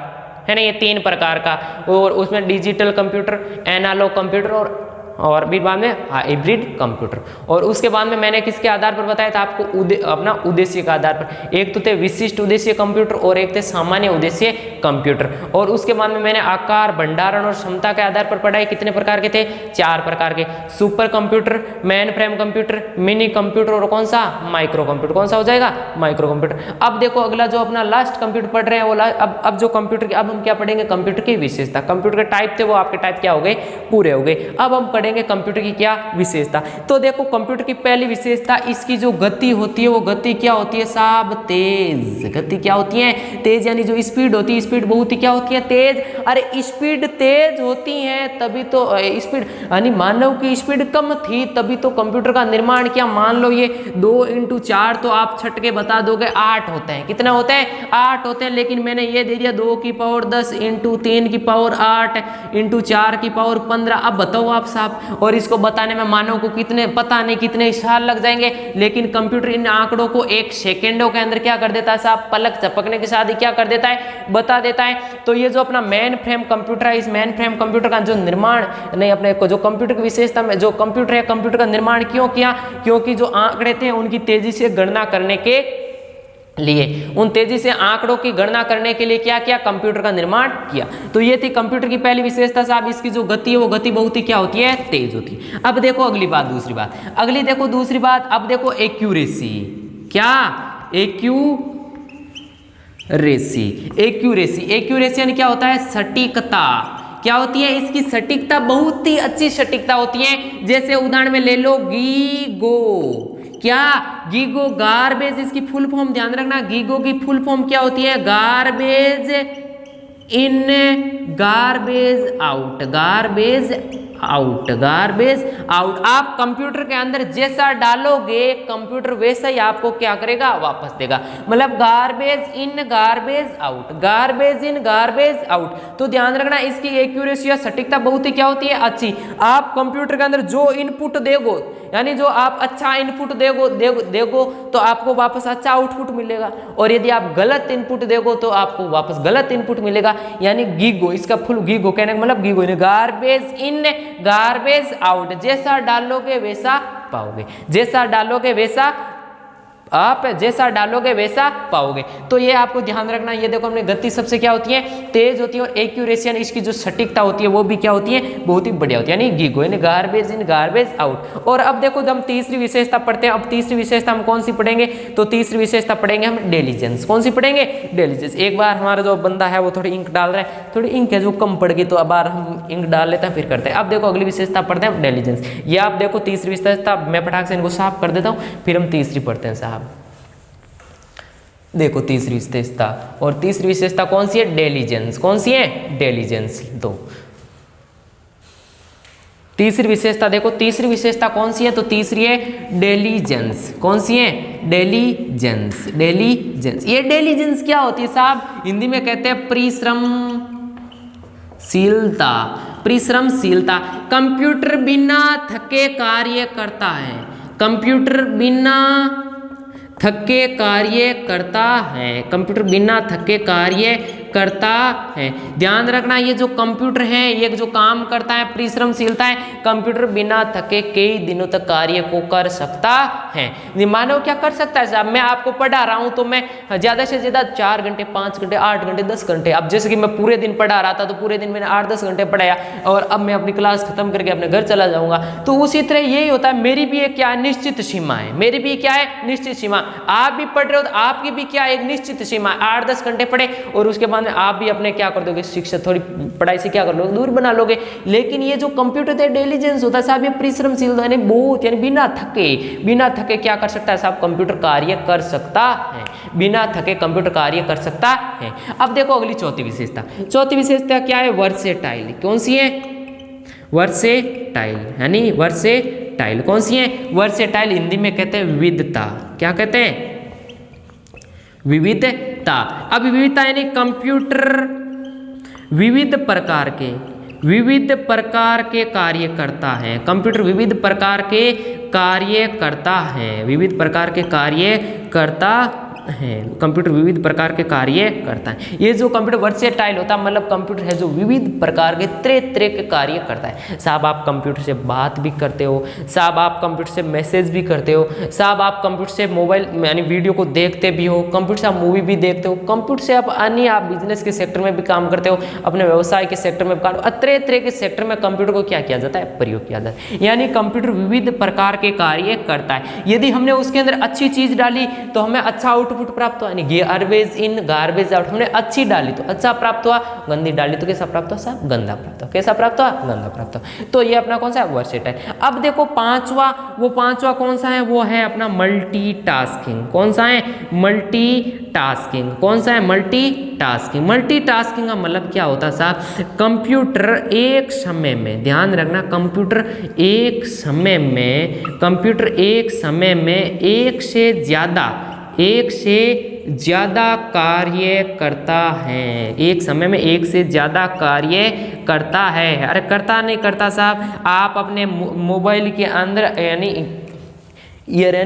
है ना, ये 3 प्रकार का। और उसमें डिजिटल कंप्यूटर, एनालॉग कंप्यूटर और फिर बाद में हाइब्रिड कंप्यूटर। और उसके बाद में मैंने किसके आधार पर बताया था आपको, अपना उद्देश्य के आधार पर। एक तो थे विशिष्ट उद्देश्य कंप्यूटर और एक थे सामान्य उद्देश्य कंप्यूटर। और उसके बाद में मैंने आकार, भंडारण और क्षमता के आधार पर पढ़ाई। कितने प्रकार के थे, 4 प्रकार के। Super computer, main frame computer, mini computer और कौन सा, माइक्रो कंप्यूटर। कौन सा हो जाएगा, माइक्रो कंप्यूटर। अब देखो अगला जो अपना लास्ट कंप्यूटर पढ़ रहे हैं वो अब जो कंप्यूटर, अब हम क्या पढ़ेंगे, कंप्यूटर की विशेषता। कंप्यूटर के टाइप थे वो आपके टाइप क्या हो गए, पूरे हो गए। अब हम पढ़ेंगे कंप्यूटर की क्या विशेषता। तो देखो कंप्यूटर की पहली विशेषता, इसकी जो गति होती है वो गति क्या होती है साहब, तेज। गति क्या होती है, तेज। यानी जो स्पीड होती है, स्पीड बहुत ही क्या होती है, तेज। अरे स्पीड तेज होती है तभी तो स्पीड, यानी मानव की स्पीड कम थी तभी तो कंप्यूटर का निर्माण किया। मान लो ये 2 × 4 तो आप छट के बता दोगे 8 होते हैं। कितने होते हैं, 8 होते हैं। लेकिन मैंने ये दे दिया 2 की पावर 10 × 3 की पावर 8 × 4 की पावर 15। अब बताओ आप साहब, और इसको बताने में मानव को कितने, पता नहीं कितने साल लग जाएंगे। लेकिन कंप्यूटर इन आंकड़ों को 1 सेकेंडों के अंदर क्या कर देता है साहब, पलक झपकने के साथ ही क्या कर देता है, बता देता है। तो ये जो अपना मेन फ्रेम कंप्यूटर है, इस मेन फ्रेम कंप्यूटर का जो निर्माण, नहीं अपने को जो कंप्यूटर की विशेषता में जो कंप्यूटर है, कंप्यूटर का निर्माण क्यों किया, क्योंकि जो आंकड़े थे उनकी तेजी से गणना करने के लिए, उन तेजी से आंकड़ों की गणना करने के लिए क्या किया, कंप्यूटर का निर्माण किया। तो ये थी कंप्यूटर की पहली विशेषता साहब, इसकी जो गति है वो गति बहुत ही क्या होती है, तेज होती है। अब देखो अगली बात, दूसरी बात, अगली देखो दूसरी बात। अब देखो एक्यूरेसी, क्या एक्यूरेसी, एक्यूरेसी, एक्यूरेसी यानी क्या होता है, सटीकता। क्या होती है, इसकी सटीकता बहुत ही अच्छी सटीकता होती है। जैसे उदाहरण में ले लो गीगो, क्या गीगो, गार्बेज इसकी फुल फॉर्म ध्यान रखना, गीगो की फुल फॉर्म क्या होती है, garbage in garbage out, garbage out, garbage out. आप कंप्यूटर के अंदर जैसा डालोगे कंप्यूटर वैसा ही आपको क्या करेगा, वापस देगा। मतलब garbage in garbage out, garbage in garbage out. तो ध्यान रखना इसकी एक्यूरेसी या सटीकता बहुत ही क्या होती है, अच्छी। आप कंप्यूटर के अंदर जो इनपुट देगो, यानी जो आप अच्छा इनपुट देगो तो आपको वापस अच्छा आउटपुट मिलेगा, और यदि आप गलत इनपुट देगो तो आपको वापस गलत इनपुट मिलेगा। यानी गीगो, इसका फुल गीगो कहने का मतलब GIGO, garbage in garbage out. जैसा डालोगे वैसा पाओगे, जैसा डालोगे वैसा आप जैसा डालोगे वैसा पाओगे। तो ये आपको ध्यान रखना। ये देखो हमने गति सबसे क्या होती है, तेज होती है, और एक्यूरेसी यानी इसकी जो सटीकता होती है वो भी क्या होती है, बहुत ही बढ़िया होती है। यानी गीगो यानी गार्बेज इन गार्बेज आउट। और अब देखो जब हम तीसरी विशेषता पढ़ते हैं, अब तीसरी विशेषता हम कौन सी पढ़ेंगे, तो तीसरी विशेषता पढ़ेंगे हम डेलीजेंस। कौन सी पढ़ेंगे, डेलीजेंस। एक बार हमारा जो बंदा है वो थोड़ी इंक डाल रहा है, थोड़ी इंक है जो कम पड़ गई, तो अब बार हम इंक डाल लेते हैं फिर करते हैं। अब देखो अगली विशेषता पढ़ते हैं डेलीजेंस। ये आप देखो तीसरी विशेषता, मैं फटाक से इनको साफ कर देता हूँ फिर हम तीसरी पढ़ते हैं साहब। देखो तीसरी विशेषता, और तीसरी विशेषता कौन सी है, डेलीजेंस। कौन सी है, डेलीजेंस। दो तीसरी विशेषता देखो, तीसरी विशेषता कौन सी है, तो तीसरी है डेलीजेंस। कौन सी है, डेलीजेंस, डेलीजेंस। ये डेलीजेंस क्या होती है साहब, हिंदी में कहते हैं परिश्रमशीलता, परिश्रमशीलता। कंप्यूटर बिना थके कार्य करता है, कंप्यूटर बिना थके कार्य करता है, कंप्यूटर बिना थके कार्य करता है। ध्यान रखना ये जो कंप्यूटर है ये जो काम करता है परिश्रमशीलता है, कंप्यूटर बिना थके कई दिनों तक कार्य को कर सकता है। मानव क्या कर सकता है साहब, मैं आपको पढ़ा रहा हूं तो मैं ज्यादा से ज्यादा 4 घंटे 5 घंटे 8 घंटे 10 घंटे, अब जैसे कि मैं पूरे दिन पढ़ा रहा था तो पूरे दिन मैंने 8-10 घंटे पढ़ाया और अब मैं अपनी क्लास खत्म करके अपने घर चला जाऊंगा। तो उसी तरह यही होता है, मेरी भी एक क्या निश्चित सीमा है, मेरी भी क्या है निश्चित सीमा। आप भी पढ़ रहे हो तो आपकी भी क्या एक निश्चित सीमा है, 8-10 घंटे पढ़े और उसके बाद में आप भी अपने क्या कर दोगे, शिक्षा थोड़ी पढ़ाई से क्या कर लोगे, दूर बना लोगे। लेकिन ये जो कंप्यूटर है डेलीजेंस होता है साहब, ये परिश्रमशील यानी बहुत यानी बिना थके क्या कर सकता है साहब, कंप्यूटर कार्य कर सकता है, बिना थके कंप्यूटर कार्य कर सकता है। अब देखो अगली चौथी विशेषता, चौथी विशेषता क्या है, वर्सेटाइल। कौन सी है, वर्सेटाइल, यानी वर्सेटाइल। कौन सी है, वर्सेटाइल। हिंदी में कहते हैं विविधता। क्या कहते हैं, विविधता। अब विविधता यानी कंप्यूटर विविध प्रकार के कार्य करता है, कंप्यूटर विविध प्रकार के कार्य करता है, विविध प्रकार के कार्य करता है, कंप्यूटर विविध प्रकार के कार्य करता है। ये जो कंप्यूटर वर्सेटाइल होता है मतलब कंप्यूटर है जो विविध प्रकार के तरह के कार्य करता है। साहब आप कंप्यूटर से बात भी करते हो, साहब आप कंप्यूटर से मैसेज भी करते हो, साहब आप कंप्यूटर से मोबाइल यानी वीडियो को देखते भी हो, कंप्यूटर से आप मूवी भी देखते हो, कंप्यूटर से आप अन्य आप बिजनेस के सेक्टर में भी काम करते हो, अपने व्यवसाय के सेक्टर में काम, तरह के सेक्टर में कंप्यूटर को क्या किया जाता है, प्रयोग किया जाता है। यानी कंप्यूटर विविध प्रकार के कार्य करता है। यदि हमने उसके अंदर अच्छी चीज डाली तो हमें अच्छा आउटपुट आउटपुट प्राप्त हुआ, यानी गार्बेज इन गार्बेज आउट। हमने अच्छी डाली तो अच्छा प्राप्त हुआ, गंदी डाली तो कैसा प्राप्त हुआ साहब, गंदा प्राप्त हुआ। कैसा प्राप्त हुआ, गंदा प्राप्त हुआ। तो ये अपना कौन सा है, वर्सेटाइल। अब देखो पांचवा, वो पांचवा कौन सा है, वो है अपना मल्टीटास्किंग। कौन सा है, मल्टीटास्किंग। कौन सा है, मल्टीटास्किंग। मल्टीटास्किंग का मतलब क्या होता है साहब, कंप्यूटर एक समय में, ध्यान रखना, कंप्यूटर एक समय में एक से ज्यादा कार्य करता है। एक समय में एक से ज्यादा कार्य करता है। अरे करता नहीं करता साहब, आप अपने मोबाइल के अंदर यानी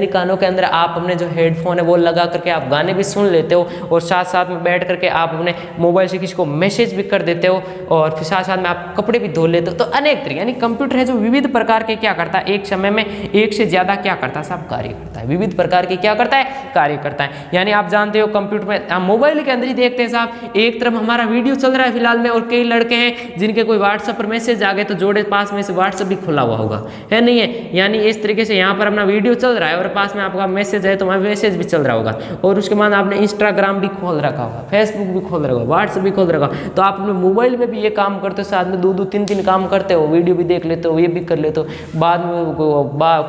कानों के अंदर आप अपने जो हेडफोन है वो लगा करके आप गाने भी सुन लेते हो, और साथ साथ में बैठ करके आप अपने मोबाइल से किसी को मैसेज भी कर देते हो, और फिर साथ साथ में आप कपड़े भी धो लेते हो। तो अनेक तरीके, यानी कंप्यूटर है जो विविध प्रकार के क्या करता है, एक समय में एक से ज़्यादा क्या करता है साहब, कार्य करता है। विविध प्रकार के क्या करता है, कार्य करता है। यानी आप जानते हो कंप्यूटर में, आप मोबाइल के अंदर ही देखते हैं साहब, एक तरफ हमारा वीडियो चल रहा है फिलहाल में, और कई लड़के हैं जिनके कोई व्हाट्सएप पर मैसेज आ गए तो जोड़े पास में से व्हाट्सएप भी खुला हुआ होगा, है नहीं है। यानी इस तरीके से यहाँ पर अपना वीडियो चल रहा है और पास में आपका मैसेज है तो वहाँ मैसेज भी चल रहा होगा, और उसके बाद आपने इंस्टाग्राम भी खोल रखा होगा, फेसबुक भी खोल रखा होगा, व्हाट्सएप भी खोल रखा होगा। तो आप अपने मोबाइल में भी ये काम करते हो, साथ में दो दो तीन तीन काम करते हो, वीडियो भी देख लेते हो, ये भी कर लेते हो, बाद में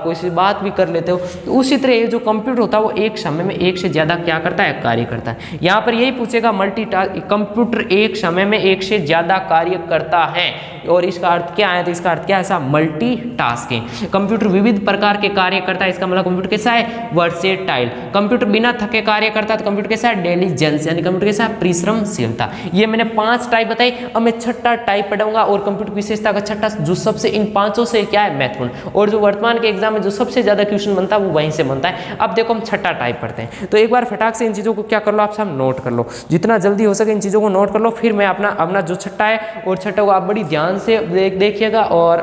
कोई सी बात भी कर लेते हो। तो उसी तरह ये जो कंप्यूटर होता है वो एक समय में एक से ज़्यादा क्या करता है, कार्य करता है। यहाँ पर यही पूछेगा कंप्यूटर एक समय में एक से ज़्यादा कार्य करता है, और इसका अर्थ क्या है, तो इसका अर्थ क्या है साहब, मल्टीटास्किंग। कंप्यूटर विविध प्रकार के कार्य करता है, इसका मतलब कंप्यूटर कैसा है, वर्सेटाइल। कंप्यूटर बिना थके कार्य करता है, तो कंप्यूटर कैसा है, डिलीजेंस, यानी कंप्यूटर कैसा है, परिश्रमशीलता। ये मैंने 5 टाइप बताई, अब मैं छठा टाइप पढ़ाऊंगा, और कंप्यूटर विशेषता का छठा जो सबसे इन 5 से क्या है, महत्वपूर्ण, और जो वर्तमान के एग्जाम में जो सबसे ज्यादा क्वेश्चन बनता है वो वहीं से बनता है। अब देखो हम छठा टाइप पढ़ते हैं, तो एक बार फटाक से इन चीजों को क्या कर लो, आप सब नोट कर लो, जितना जल्दी हो सके इन चीजों को नोट कर लो। फिर मैं अपना जो छठा है और छठा को आप बड़ी ध्यान से देखिएगा, और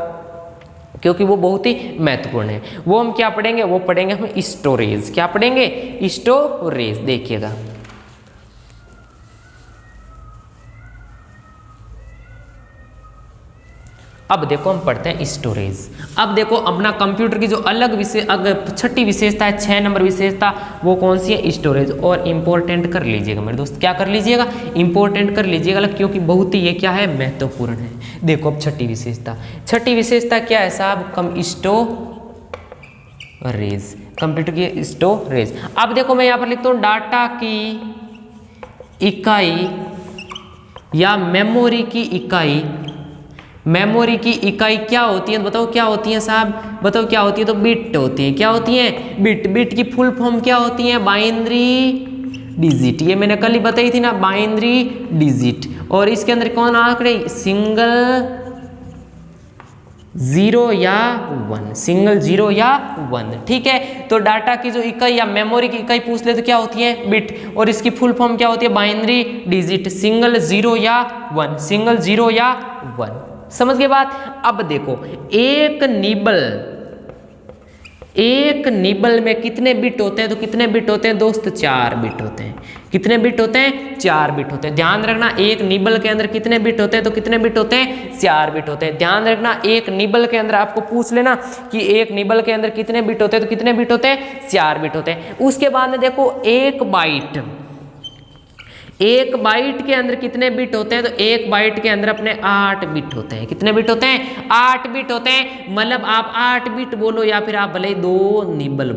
क्योंकि वो बहुत ही महत्वपूर्ण है। वो हम क्या पढ़ेंगे, वो पढ़ेंगे हम स्टोरेज। क्या पढ़ेंगे, स्टोरेज। देखिएगा अब देखो हम पढ़ते हैं स्टोरेज। अब देखो अपना कंप्यूटर की जो अलग छठी विशेषता है, 6 नंबर विशेषता, वो कौन सी है, स्टोरेज। और इंपॉर्टेंट कर लीजिएगा मेरे दोस्त, क्या कर लीजिएगा, इंपॉर्टेंट कर लीजिएगा, क्योंकि बहुत ही ये क्या है, महत्वपूर्ण है। देखो अब छठी विशेषता क्या है साहब, स्टोरेज, कंप्यूटर की स्टोरेज। अब देखो मैं यहाँ पर लिखता हूँ डाटा की इकाई या मेमोरी की इकाई। मेमोरी की इकाई क्या होती है, बताओ क्या होती है साहब, बताओ क्या होती है, तो बिट होती है। क्या होती है, बिट। बिट की फुल फॉर्म क्या होती है, बाइनरी डिजिट। ये मैंने कल ही बताई थी ना, बाइनरी डिजिट। और इसके अंदर कौन आंकड़े, सिंगल 0 या 1, सिंगल 0 या 1। ठीक है, तो डाटा की जो इकाई या मेमोरी की इकाई पूछ ले तो क्या होती है, बिट, और इसकी फुल फॉर्म क्या होती है, बाइनरी डिजिट, सिंगल 0 या 1, सिंगल 0 या 1। समझ गए बात। अब देखो एक निबल में कितने बिट होते हैं, तो कितने बिट होते हैं दोस्त, 4 बिट होते हैं। कितने बिट होते हैं, 4 बिट होते हैं। ध्यान रखना, एक निबल के अंदर कितने बिट होते हैं, तो कितने बिट होते हैं, 4 बिट होते हैं। ध्यान रखना, एक निबल के अंदर आपको पूछ लेना कि एक निबल के अंदर कितने बिट होते हैं, तो कितने बिट होते हैं, 4 बिट होते हैं। उसके बाद में देखो एक बाइट के अंदर कितने बिट होते हैं, तो एक बाइट के अंदर अपने 8 बिट होते हैं। कितने बिट होते हैं, 8 बिट होते हैं। मतलब आप 8 बिट बोलो या फिर आप भले ही 2 निबल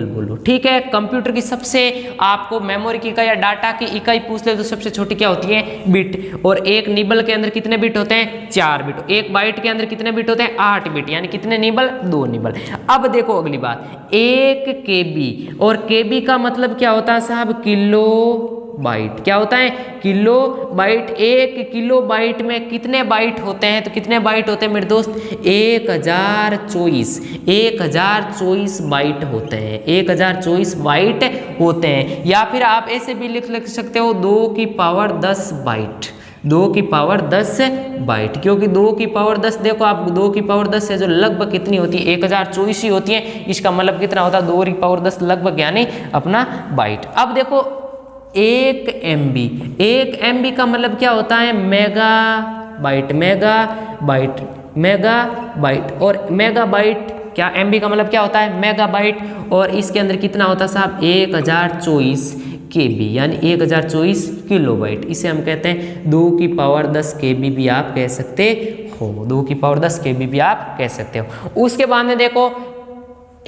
बोलो, ठीक है। कंप्यूटर की सबसे आपको मेमोरी की इकाई या डाटा की इकाई पूछ ले तो सबसे छोटी क्या होती है, बिट। और एक निबल के अंदर कितने बिट होते हैं, 4 बिट। एक बाइट के अंदर कितने बिट होते हैं, 8 बिट, यानी कितने निबल, 2 निबल। अब देखो अगली बात, 1 KB, और KB का मतलब क्या होता है साहब, किलो बाइट। क्या होता है, किलो बाइट। 1 किलो बाइट में कितने बाइट होते हैं, तो कितने बाइट होते हैं मेरे दोस्त, 1024 बाइट होते हैं। 1024 बाइट होते हैं। या फिर आप ऐसे भी लिख सकते हो 2 की पावर 10 बाइट, 2 की पावर 10 बाइट, क्योंकि 2 की पावर 10 देखो आप 2 की पावर 10 है जो लगभग कितनी होती है, 1024 ही होती है। इसका मतलब कितना होता है, 2 की पावर 10 लगभग, यानी अपना बाइट। अब देखो 1 MB का मतलब क्या होता है, मेगा बाइट। और मेगा बाइट क्या MB का मतलब क्या होता है मेगाबाइट, और इसके अंदर कितना होता है साहब 1024 KB यानी 1024 किलोबाइट। इसे हम कहते हैं 2 की पावर 10 KB भी आप कह सकते हो, 2 की पावर 10 KB भी आप कह सकते हो। उसके बाद में देखो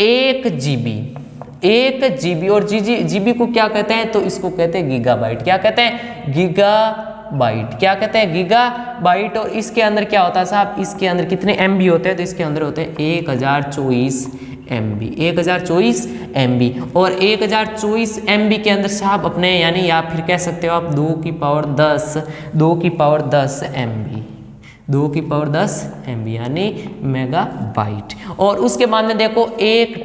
1 GB और GB को क्या कहते हैं, तो इसको कहते हैं गीगाबाइट। क्या कहते हैं गीगाबाइट, क्या कहते हैं गीगाबाइट। और इसके अंदर क्या होता है साहब, इसके अंदर कितने MB होते हैं, तो इसके अंदर होते हैं 1024 MB, 1024 MB। और 1024 MB के अंदर साहब अपने यानी आप फिर कह सकते हो आप 2 की पावर 10 MB, 2 की पावर 10 MB यानी मेगाबाइट। और उसके बाद में देखो 1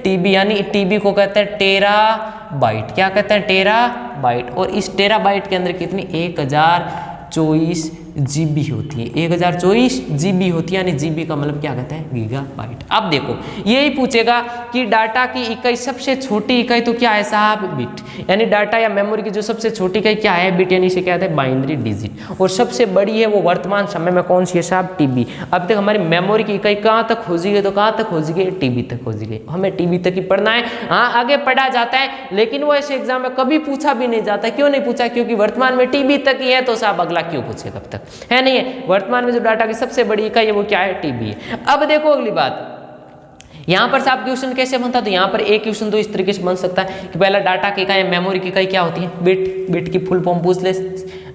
TB यानी TB को कहते हैं टेराबाइट। क्या कहते हैं टेराबाइट। और इस टेराबाइट के अंदर कितनी 1024 GB होती है, 1024 GB होती है, यानी GB का मतलब क्या कहते हैं गीगाबाइट। अब देखो यही पूछेगा कि डाटा की इकाई सबसे छोटी इकाई तो क्या है साहब बिट, यानी डाटा या मेमोरी की जो सबसे छोटी इकाई क्या है बिट, यानी इसे क्या कहते हैं बाइनरी डिजिट। और सबसे बड़ी है वो वर्तमान समय में कौन सी है साहब TB। अब तक हमारी मेमोरी की इकाई कहाँ तक खोजी गई, तो कहाँ तक खोजी गई TB तक खोजी गई। हमें TB तक ही पढ़ना है, हाँ आगे पढ़ा जाता है लेकिन वो ऐसे एग्जाम में कभी पूछा भी नहीं जाता। क्यों नहीं पूछा, क्योंकि वर्तमान में TB तक ही है, तो साहब अगला क्यों पूछेगा अब तक है नहीं है। वर्तमान में जो डाटा की सबसे बड़ी इकाई है वो क्या है TB है। अब देखो अगली बात, यहां पर साहब क्वेश्चन कैसे बनता है, तो यहां पर एक क्वेश्चन तो इस तरीके से बन सकता है कि पहला डाटा की इकाई मेमोरी की इकाई क्या होती है बिट की फुल फॉर्म पूछ ले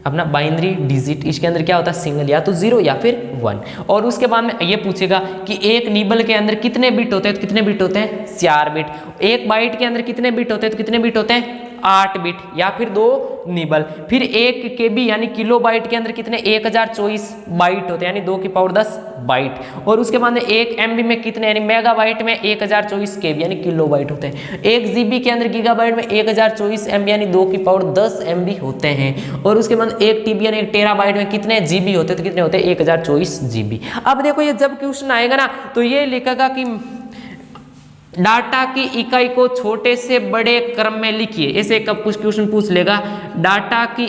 अपना बाइनरी डिजिट। इसके अंदर क्या होता है सिंगल, या तो 0 या फिर 1। और उसके बाद में ये पूछेगा कि एक निबल के अंदर कितने बिट होते हैं, तो कितने बिट होते हैं 4 बिट। एक बाइट के अंदर कितने बिट होते हैं, तो कितने बिट होते हैं 8 बिट, या फिर 2 निबल। फिर 1 KB यानी किलो बाइट के अंदर कितने 1024 बाइट होते हैं, यानी 2 की पावर 10 बाइट। और उसके बाद में 1 MB में कितने यानी मेगाबाइट में 1024 KB यानी किलो बाइट होते हैं। 1 GB के अंदर गीगाबाइट में 1024 MB यानी 2 की पावर 10 MB होते हैं। और उसके बाद 1 TB यानी 1 टेराबाइट में कितने GB होते हैं, तो कितने होते हैं 1024 GB। अब देखो ये जब क्वेश्चन आएगा ना तो ये लिखेगा कि डाटा की इकाई को छोटे से बड़े क्रम में लिखिए। ऐसे कब कुछ क्वेश्चन पूछ लेगा, डाटा की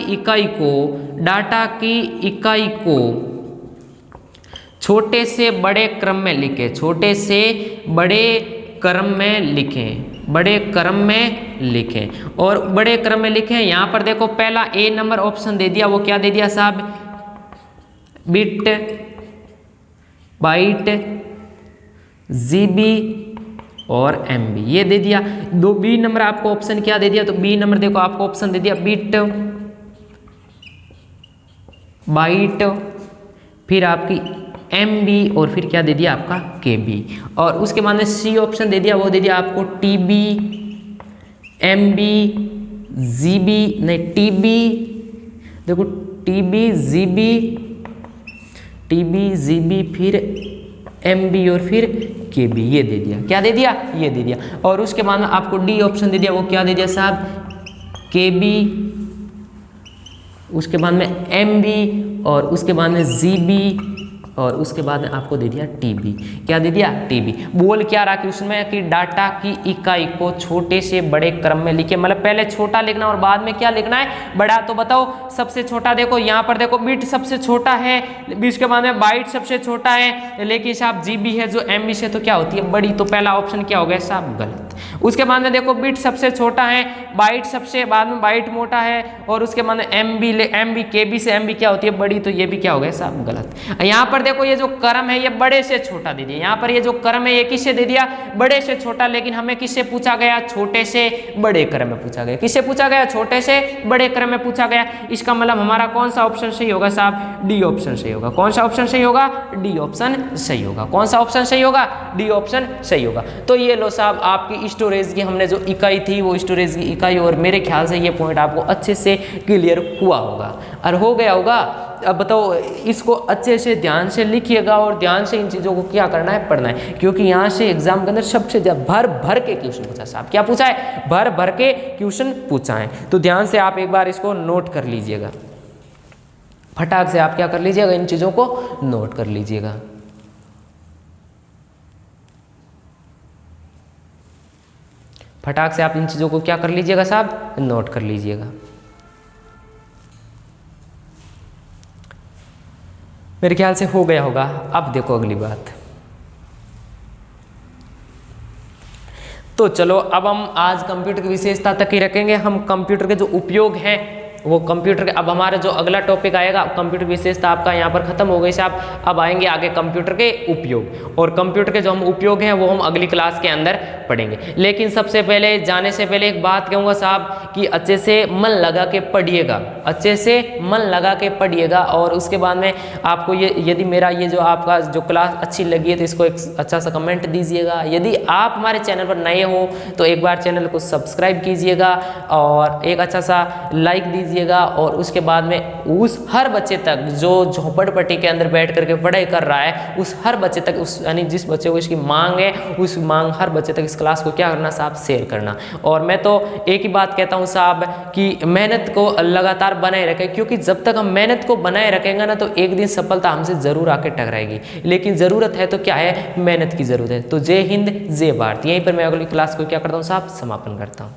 इकाई को छोटे से बड़े क्रम में लिखें, छोटे से बड़े क्रम में लिखें, बड़े क्रम में लिखें। और बड़े क्रम में लिखें, यहां पर देखो पहला A नंबर ऑप्शन दे दिया, वो क्या दे दिया साहब बिट बाइट GB और MB ये दे दिया। दो B नंबर आपको ऑप्शन क्या दे दिया, तो B नंबर देखो आपको ऑप्शन दे दिया बिट बाइट, फिर आपकी MB और फिर क्या दे दिया आपका KB। और उसके बाद में C ऑप्शन दे दिया, वो दे दिया आपको TB MB GB नहीं TB देखो TB GB फिर MB और फिर KB ये दे दिया। क्या दे दिया, ये दे दिया। और उसके बाद में आपको D ऑप्शन दे दिया, वो क्या दे दिया साहब KB, उसके बाद में MB और उसके बाद में GB और उसके बाद में आपको दे दिया TB। क्या दे दिया TB। बोल क्या रहा कि उसमें कि डाटा की इकाई को छोटे से बड़े क्रम में लिखे, मतलब पहले छोटा लिखना और बाद में क्या लिखना है बड़ा। तो बताओ सबसे छोटा देखो यहाँ पर देखो बिट सबसे छोटा है, इसके बाद में बाइट सबसे छोटा है, लेकिन साहब GB है जो MB से तो क्या होती है बड़ी, तो पहला ऑप्शन क्या हो गया साहब गलत। उसके बाद में देखो बिट सबसे छोटा है, बाइट सबसे बाद में बाइट मोटा है, और उसके बाद में MB KB से MB क्या होती है बड़ी, तो ये भी क्या हो गया साहब गलत। यहाँ पर देखो ये जो क्रम है ये बड़े से छोटा दे दिया, यहाँ पर ये जो क्रम है ये किससे दे दिया बड़े से छोटा, लेकिन हमें किससे पूछा गया छोटे से बड़े क्रम में पूछा गया। किससे पूछा गया छोटे से बड़े क्रम में पूछा गया। इसका मतलब हमारा कौन सा ऑप्शन सही होगा साहब D ऑप्शन सही होगा। कौन सा ऑप्शन सही होगा D ऑप्शन सही होगा। कौन सा ऑप्शन सही होगा D ऑप्शन सही होगा। तो ये लो साहब आपकी स्टोरेज की हमने जो इकाई थी वो स्टोरेज की इकाई, और मेरे ख्याल से ये पॉइंट आपको अच्छे से क्लियर हुआ होगा और हो गया होगा। अब बताओ इसको अच्छे से ध्यान से लिखिएगा और ध्यान से इन चीज़ों को क्या करना है पढ़ना है, क्योंकि यहाँ से एग्जाम के अंदर सबसे ज़्यादा भर के क्वेश्चन पूछा साहब। क्या पूछा है भर के क्वेश्चन पूछा है। तो ध्यान से आप एक बार इसको नोट कर लीजिएगा, फटाक से आप क्या कर लीजिएगा इन चीज़ों को नोट कर लीजिएगा। फटाक से आप इन चीज़ों को क्या कर लीजिएगा साहब नोट कर लीजिएगा। मेरे ख्याल से हो गया होगा। अब देखो अगली बात, तो चलो अब हम आज कंप्यूटर की विशेषता तक ही रखेंगे। हम कंप्यूटर के जो उपयोग हैं वो कंप्यूटर के, अब हमारा जो अगला टॉपिक आएगा कंप्यूटर विशेषता आपका यहाँ पर खत्म हो गई साहब। अब आएंगे आगे कंप्यूटर के उपयोग, और कंप्यूटर के जो हम उपयोग हैं वो हम अगली क्लास के अंदर पढ़ेंगे। लेकिन सबसे पहले जाने से पहले एक बात कहूँगा साहब कि अच्छे से मन लगा के पढ़िएगा, अच्छे से मन लगा के पढ़िएगा। और उसके बाद में आपको ये, यदि मेरा ये जो आपका जो क्लास अच्छी लगी है तो इसको एक अच्छा सा कमेंट दीजिएगा। यदि आप हमारे चैनल पर नए हो तो एक बार चैनल को सब्सक्राइब कीजिएगा और एक अच्छा सा लाइक दीजिए। और उसके बाद में उस हर बच्चे तक जो झोपड़पट्टी के अंदर बैठ करके पढ़ाई कर रहा है, उस हर बच्चे तक, उस यानी जिस बच्चे को इसकी मांग है, उस मांग हर बच्चे तक इस क्लास को क्या करना साहब, शेयर करना। और मैं तो एक ही बात कहता हूं साहब कि मेहनत को लगातार बनाए रखें, क्योंकि जब तक हम मेहनत को बनाए रखेंगे ना तो एक दिन सफलता हमसे जरूर आके टकराएगी। लेकिन जरूरत है तो क्या है, मेहनत की जरूरत है। तो जय हिंद जय भारत। यहीं पर मैं अगली क्लास को क्या करता हूँ साहब, समापन करता हूँ।